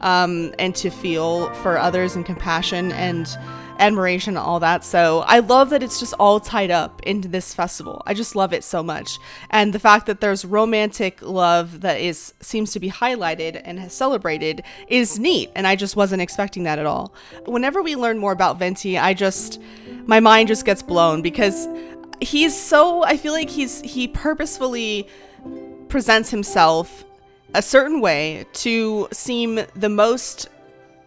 and to feel for others and compassion. And admiration and all that. So I love that it's just all tied up into this festival. I just love it so much. And the fact that there's romantic love that seems to be highlighted and celebrated is neat. And I just wasn't expecting that at all. Whenever we learn more about Venti, my mind just gets blown, because I feel like he purposefully presents himself a certain way to seem the most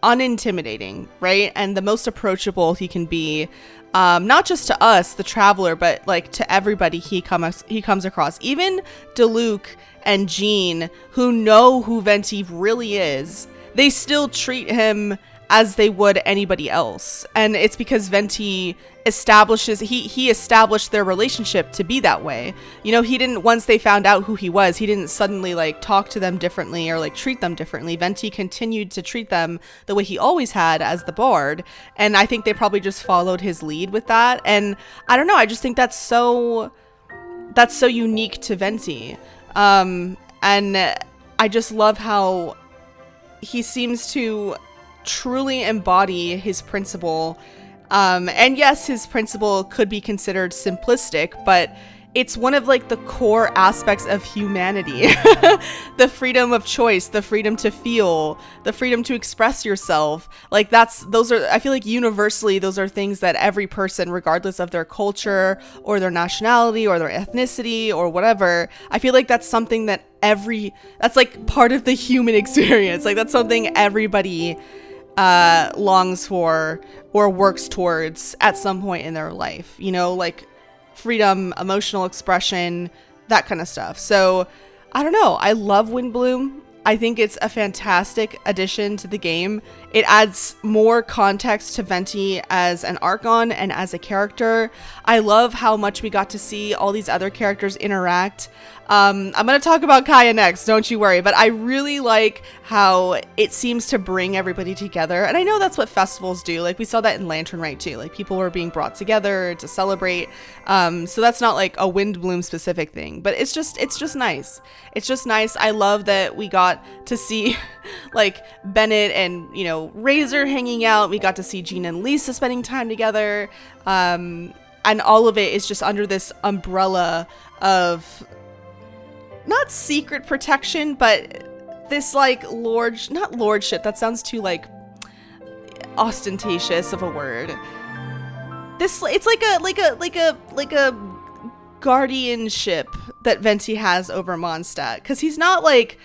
unintimidating, right? And the most approachable he can be, not just to us, the traveler, but like to everybody he comes across. Even Diluc and Jean, who know who Venti really is, they still treat him as they would anybody else. And it's because Venti he established their relationship to be that way. You know, he didn't, once they found out who he was, he didn't suddenly like talk to them differently or like treat them differently. Venti continued to treat them the way he always had as the bard. And I think they probably just followed his lead with that. And I don't know, I just think that's so unique to Venti. And I just love how he seems to truly embody his principle. And yes, his principle could be considered simplistic, but it's one of like the core aspects of humanity. The freedom of choice, the freedom to feel, the freedom to express yourself. Like I feel like universally, those are things that every person, regardless of their culture or their nationality or their ethnicity or whatever, I feel like that's something that that's like part of the human experience. Like that's something everybody longs for or works towards at some point in their life, you know, like freedom, emotional expression, that kind of stuff. So I don't know, I love Windblume. I think it's a fantastic addition to the game. It adds more context to Venti as an Archon and as a character. I love how much we got to see all these other characters interact. I'm going to talk about Kaeya next, don't you worry, but I really like how it seems to bring everybody together. And I know that's what festivals do. Like we saw that in Lantern Rite too. Like people were being brought together to celebrate. So that's not like a Windblume specific thing, but it's just nice. It's just nice. I love that we got to see like Bennett and, you know, Razor hanging out. We got to see Jean and Lisa spending time together. And all of it is just under this umbrella of not secret protection, but this like not lordship, that sounds too like ostentatious of a word. It's like a guardianship that Venti has over Mondstadt, because he's not like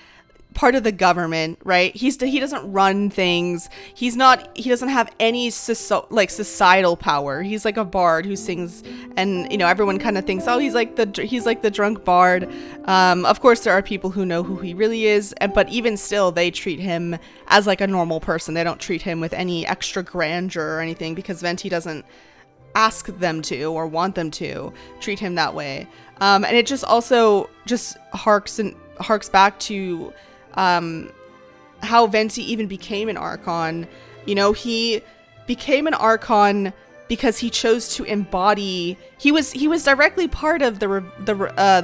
part of the government, right? He doesn't run things. He doesn't have any societal power. He's like a bard who sings, and you know, everyone kind of thinks, oh, he's like the drunk bard. Of course there are people who know who he really is, but even still they treat him as like a normal person. They don't treat him with any extra grandeur or anything, because Venti doesn't ask them to or want them to treat him that way. And it just also just harks back to how Venti even became an Archon. You know, he became an Archon because he chose to embody. He was directly part of the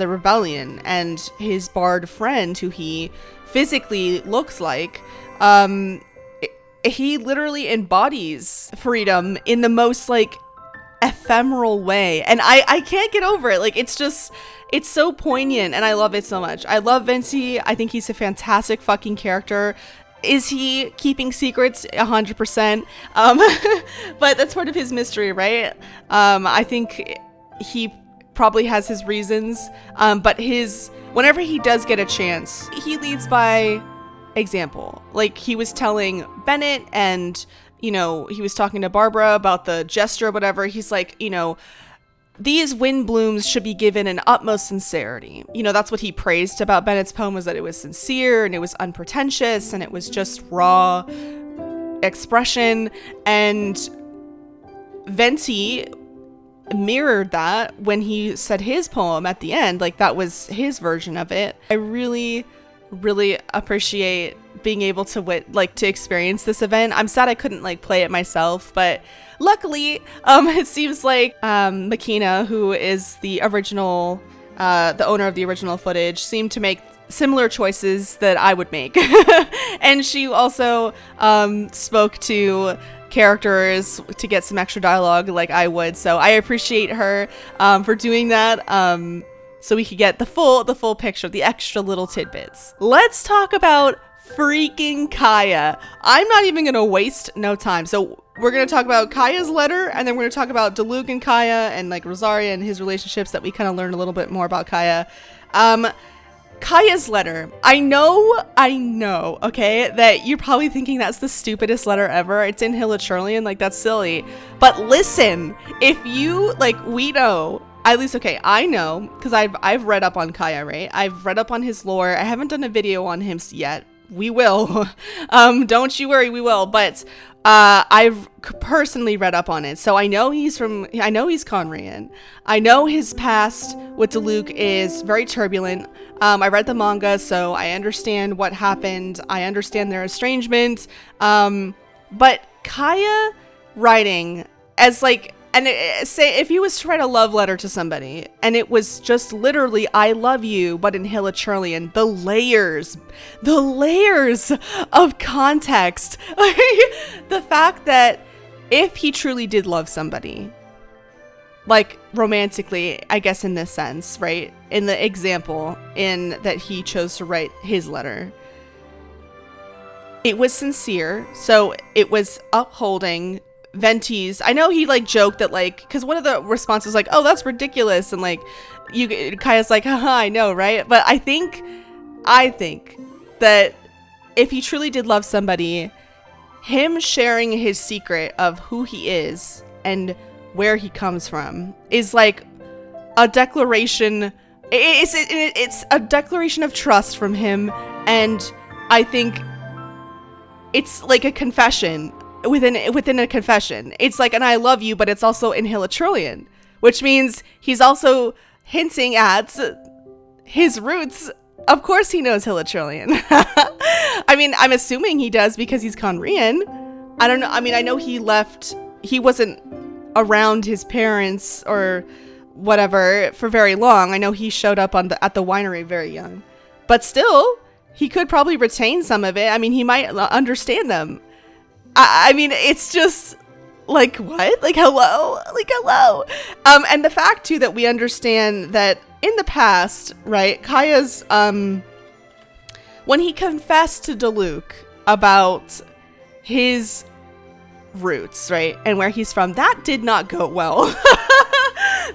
rebellion, and his bard friend, who he physically looks like, he literally embodies freedom in the most like ephemeral way, and I can't get over it. Like it's so poignant, and I love it so much. I love Venti. I think he's a fantastic fucking character. Is he keeping secrets? 100%. But that's part of his mystery, right? I think he probably has his reasons, but whenever he does get a chance, he leads by example. Like he was telling Bennett, and you know, he was talking to Barbara about the gesture or whatever. He's like, you know, these Windblooms should be given an utmost sincerity. You know, that's what he praised about Bennett's poem, was that it was sincere and it was unpretentious and it was just raw expression. And Venti mirrored that when he said his poem at the end. Like that was his version of it. I really appreciate being able to to experience this event. I'm sad I couldn't like play it myself, but luckily it seems like Makina, who is the original the owner of the original footage, seemed to make similar choices that I would make. And she also spoke to characters to get some extra dialogue like I would. So I appreciate her for doing that. So we could get the full picture, the extra little tidbits. Let's talk about freaking Kaeya. I'm not even gonna waste no time. So we're gonna talk about Kaeya's letter, and then we're gonna talk about Diluc and Kaeya and like Rosaria and his relationships that we kind of learned a little bit more about Kaeya. Kaeya's letter. I know, okay, that you're probably thinking that's the stupidest letter ever. It's in Hilichurlian, like that's silly. But listen, if you, like, we know, at least, okay, I know, because I've read up on Kaeya, right? I've read up on his lore. I haven't done a video on him yet. We will. Don't you worry, we will. But I've personally read up on it. So I know he's Conrian. I know his past with Diluc is very turbulent. I read the manga, so I understand what happened. I understand their estrangement. But Kaeya writing as like, and say if he was to write a love letter to somebody and it was just literally I love you, but in Hilichurlian, the layers of context. The fact that if he truly did love somebody, like romantically, I guess in this sense, right? In the example in that he chose to write his letter, it was sincere. So it was upholding Venti's. I know he like joked that like, because one of the responses was like, oh, that's ridiculous, and like Kaeya's like, haha, I know, right? But I think that if he truly did love somebody, him sharing his secret of who he is and where he comes from is like a declaration. It's a declaration of trust from him, and I think it's like a confession within a confession. It's like an I love you, but it's also in Hilichurlian, which means he's also hinting at his roots. Of course he knows Hilichurlian. I mean, I'm assuming he does because he's Conrian. I don't know. I mean, I know he wasn't around his parents or whatever for very long. I know he showed up at the winery very young, but still he could probably retain some of it. I mean, he might understand them. I mean, it's just like, what? Like, hello? Like, hello? And the fact, too, that we understand that in the past, right, Kaeya's, when he confessed to Diluc about his roots, right, and where he's from, that did not go well.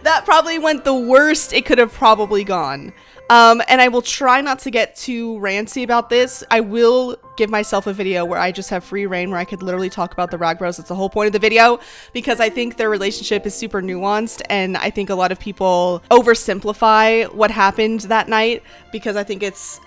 That probably went the worst it could have probably gone. And I will try not to get too ranty about this. I will give myself a video where I just have free reign, where I could literally talk about the Rag Bros. That's the whole point of the video, because I think their relationship is super nuanced, and I think a lot of people oversimplify what happened that night, because I think it's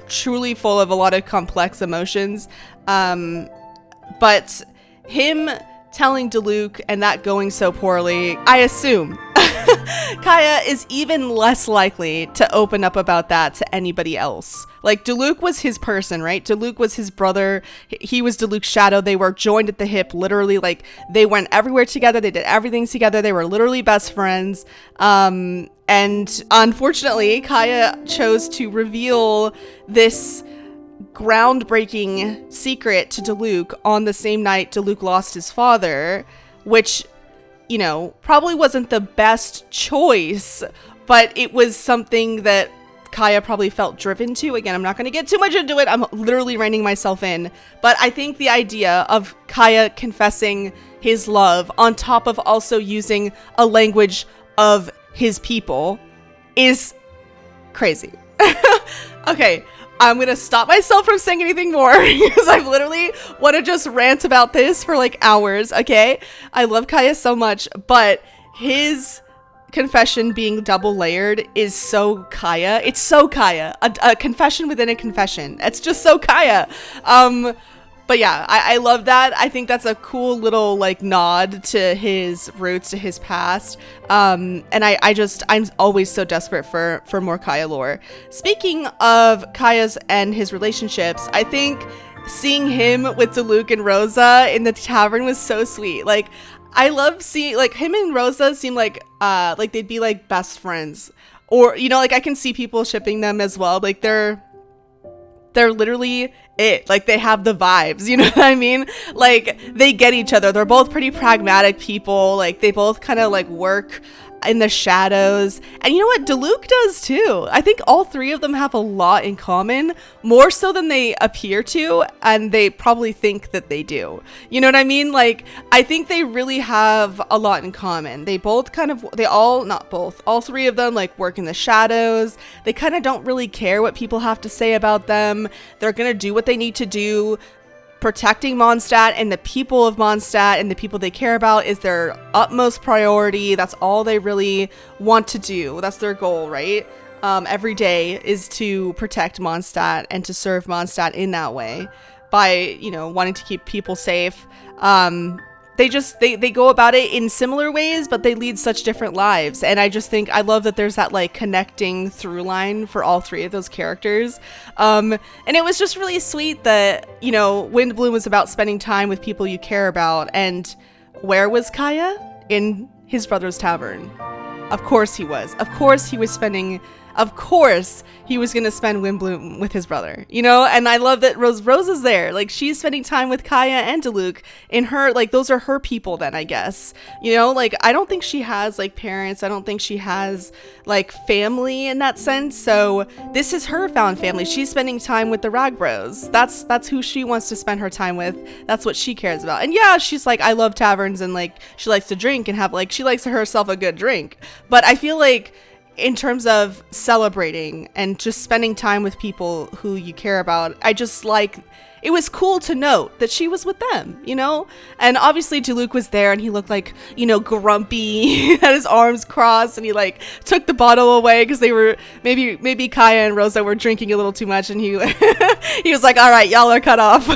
truly full of a lot of complex emotions. But him telling Diluc and that going so poorly, I assume Kaeya is even less likely to open up about that to anybody else. Like, Diluc was his person, right? Diluc was his brother. He was Diluc's shadow. They were joined at the hip, literally. Like, they went everywhere together. They did everything together. They were literally best friends. And unfortunately, Kaeya chose to reveal this groundbreaking secret to Diluc on the same night Diluc lost his father, which, you know, probably wasn't the best choice, but it was something that Kaeya probably felt driven to. Again, I'm not going to get too much into it. I'm literally reining myself in. But I think the idea of Kaeya confessing his love on top of also using a language of his people is crazy. Okay, I'm going to stop myself from saying anything more because I literally want to just rant about this for like hours, okay? I love Kaeya so much, but his confession being double layered is so Kaeya. It's so Kaeya. A confession within a confession. It's just so Kaeya. But yeah, I love that. I think that's a cool little like nod to his roots, to his past. And I'm always so desperate for more Kaeya lore. Speaking of Kaeya's and his relationships, I think seeing him with Diluc and Rosa in the tavern was so sweet. Like, I love seeing, like, him and Rosa seem like they'd be like best friends, or, you know, like I can see people shipping them as well. Like they're literally it. Like, they have the vibes, you know what I mean? Like, they get each other. They're both pretty pragmatic people. Like, they both kind of like work in the shadows. And you know what? Diluc does too. I think all three of them have a lot in common, more so than they appear to, and they probably think that they do. You know what I mean? Like, I think they really have a lot in common. They both kind of, all three of them like work in the shadows. They kind of don't really care what people have to say about them. They're gonna do what they need to do. Protecting Mondstadt and the people of Mondstadt and the people they care about is their utmost priority. That's all they really want to do. That's their goal, right? Every day is to protect Mondstadt and to serve Mondstadt in that way by, you know, wanting to keep people safe. They go about it in similar ways, but they lead such different lives. And I just think, I love that there's that like connecting through line for all three of those characters. And it was just really sweet that, you know, Windblume was about spending time with people you care about. And where was Kaeya? In his brother's tavern. Of course he was. Of course he was going to spend Windblume with his brother, you know? And I love that Rose is there. Like, she's spending time with Kaeya and Diluc in her, like, those are her people then, I guess. You know, like, I don't think she has, like, parents. I don't think she has, like, family in that sense. So this is her found family. She's spending time with the Rag Bros. That's who she wants to spend her time with. That's what she cares about. And yeah, she's like, I love taverns, and, like, she likes to drink and have, like, she likes herself a good drink. But I feel like, in terms of celebrating and just spending time with people who you care about, I just like, it was cool to note that she was with them, you know? And obviously Diluc was there and he looked like, you know, grumpy, had his arms crossed, and he like took the bottle away because they were, maybe Kaeya and Rosa were drinking a little too much, and he he was like, all right, y'all are cut off.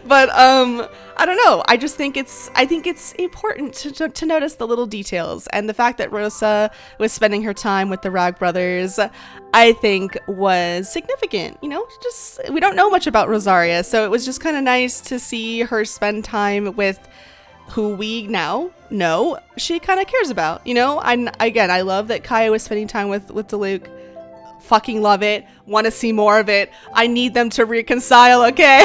But I don't know. I think it's important to notice the little details, and the fact that Rosa was spending her time with the Rag brothers, I think was significant. You know, just, we don't know much about Rosaria, so it was just kind of nice to see her spend time with who we now know she kind of cares about. You know, and again, I love that Kaeya was spending time with Diluc. Fucking love it. Want to see more of it. I need them to reconcile, okay?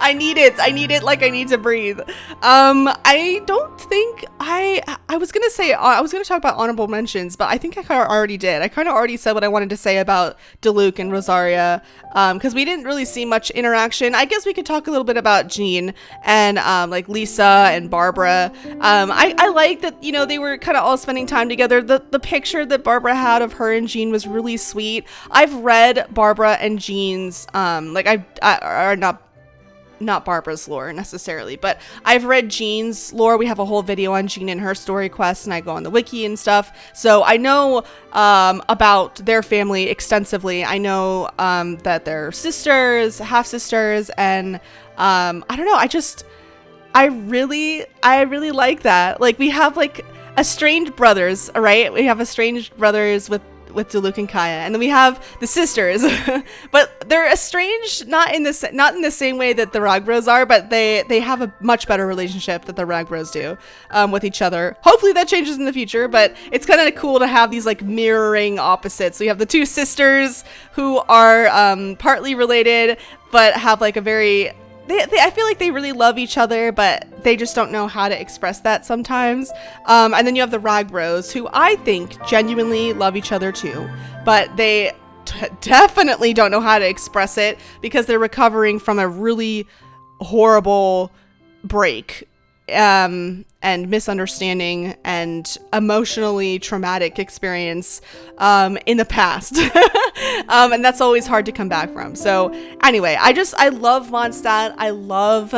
I need it like I need to breathe. I don't think I was gonna say, I was gonna talk about honorable mentions, but I think I kind of already did. I kind of already said what I wanted to say about Diluc and Rosaria, because we didn't really see much interaction. I guess we could talk a little bit about Jean and like Lisa and Barbara. I like that, you know, they were kind of all spending time together. The picture that Barbara had of her and Jean was really sweet. I've read Barbara and Jean's like are not Barbara's lore necessarily, but I've read Jean's lore. We have a whole video on Jean and her story quest, and I go on the wiki and stuff, so I know about their family extensively. I know that they're sisters, half sisters, and I don't know, I really like that. Like, we have like estranged brothers, right? We have estranged brothers with Diluc and Kaeya, and then we have the sisters, but they're estranged not in the same way that the Rag Bros are, but they have a much better relationship that the Rag Bros do with each other. Hopefully that changes in the future, but it's kind of cool to have these like mirroring opposites. We have the two sisters who are partly related, but have like a very I feel like they really love each other, but they just don't know how to express that sometimes. And then you have the Rag Bros, who I think genuinely love each other too, but they definitely don't know how to express it because they're recovering from a really horrible break and misunderstanding and emotionally traumatic experience in the past. And that's always hard to come back from. So anyway, I love Mondstadt. I love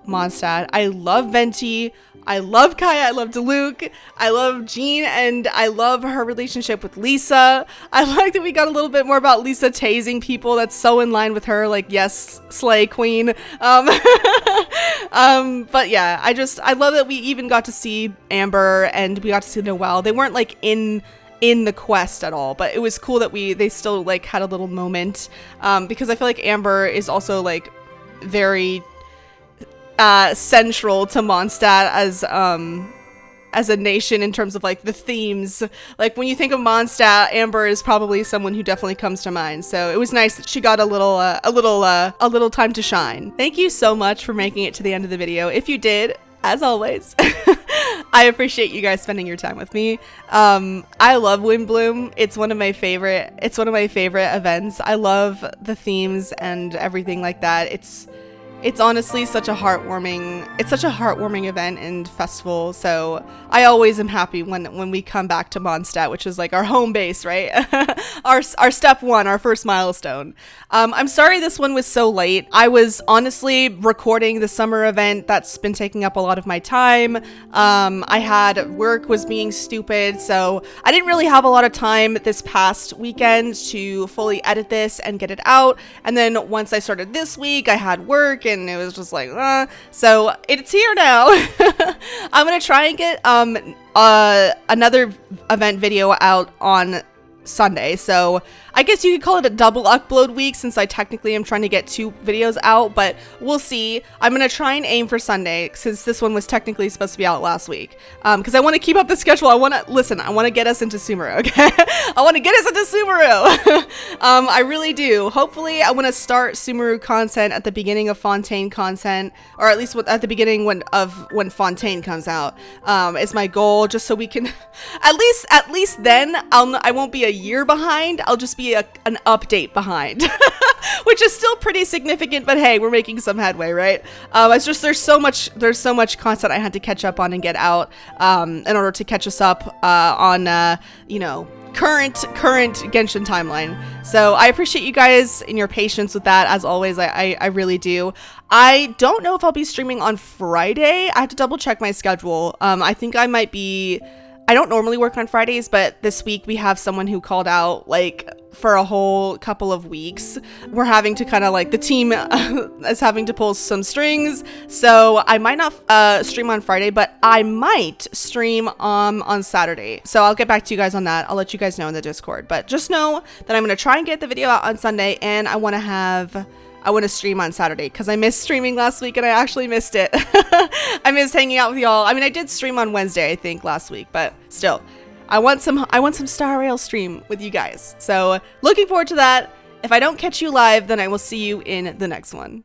Mondstadt. I love Venti. I love Kaeya, I love Diluc, I love Jean, and I love her relationship with Lisa. I like that we got a little bit more about Lisa tasing people. That's so in line with her, like, yes, slay queen. But yeah, I love that we even got to see Amber and we got to see Noelle. They weren't like in the quest at all, but it was cool that they still like had a little moment, because I feel like Amber is also like very central to Mondstadt a nation in terms of like the themes. Like when you think of Mondstadt, Amber is probably someone who definitely comes to mind. So it was nice that she got a little time to shine. Thank you so much for making it to the end of the video. If you did, as always, I appreciate you guys spending your time with me. I love Windblume. It's one of my favorite events. I love the themes and everything like that. It's honestly such a heartwarming event and festival. So I always am happy when we come back to Mondstadt, which is like our home base, right? our step one, our first milestone. I'm sorry this one was so late. I was honestly recording the summer event that's been taking up a lot of my time. I had work was being stupid, so I didn't really have a lot of time this past weekend to fully edit this and get it out. And then once I started this week, I had work and it was just like, so it's here now. I'm gonna try and get another event video out on Sunday, so I guess you could call it a double upload week since I technically am trying to get 2 videos out, but we'll see. I'm gonna try and aim for Sunday since this one was technically supposed to be out last week, because I want to keep up the schedule. I want to get us into Sumeru, okay? I want to get us into Sumeru. I really do. Hopefully I want to start Sumeru content at the beginning of Fontaine content, or at least at the beginning when Fontaine comes out, is my goal, just so we can at least then I won't be a year behind. I'll just be an update behind, which is still pretty significant, but hey, we're making some headway, right? It's just there's so much content I had to catch up on and get out in order to catch us up on current Genshin timeline. So I appreciate you guys and your patience with that, as always. I really do. I don't know if I'll be streaming on Friday. I have to double check my schedule. I think I might be. I don't normally work on Fridays, but this week we have someone who called out like for a whole couple of weeks. We're having to kind of like, the team is having to pull some strings. So I might not stream on Friday, but I might stream on Saturday. So I'll get back to you guys on that. I'll let you guys know in the Discord, but just know that I'm going to try and get the video out on Sunday, and I want to stream on Saturday because I missed streaming last week and I actually missed it. I missed hanging out with y'all. I mean, I did stream on Wednesday, I think, last week, but still, I want some Star Rail stream with you guys. So looking forward to that. If I don't catch you live, then I will see you in the next one.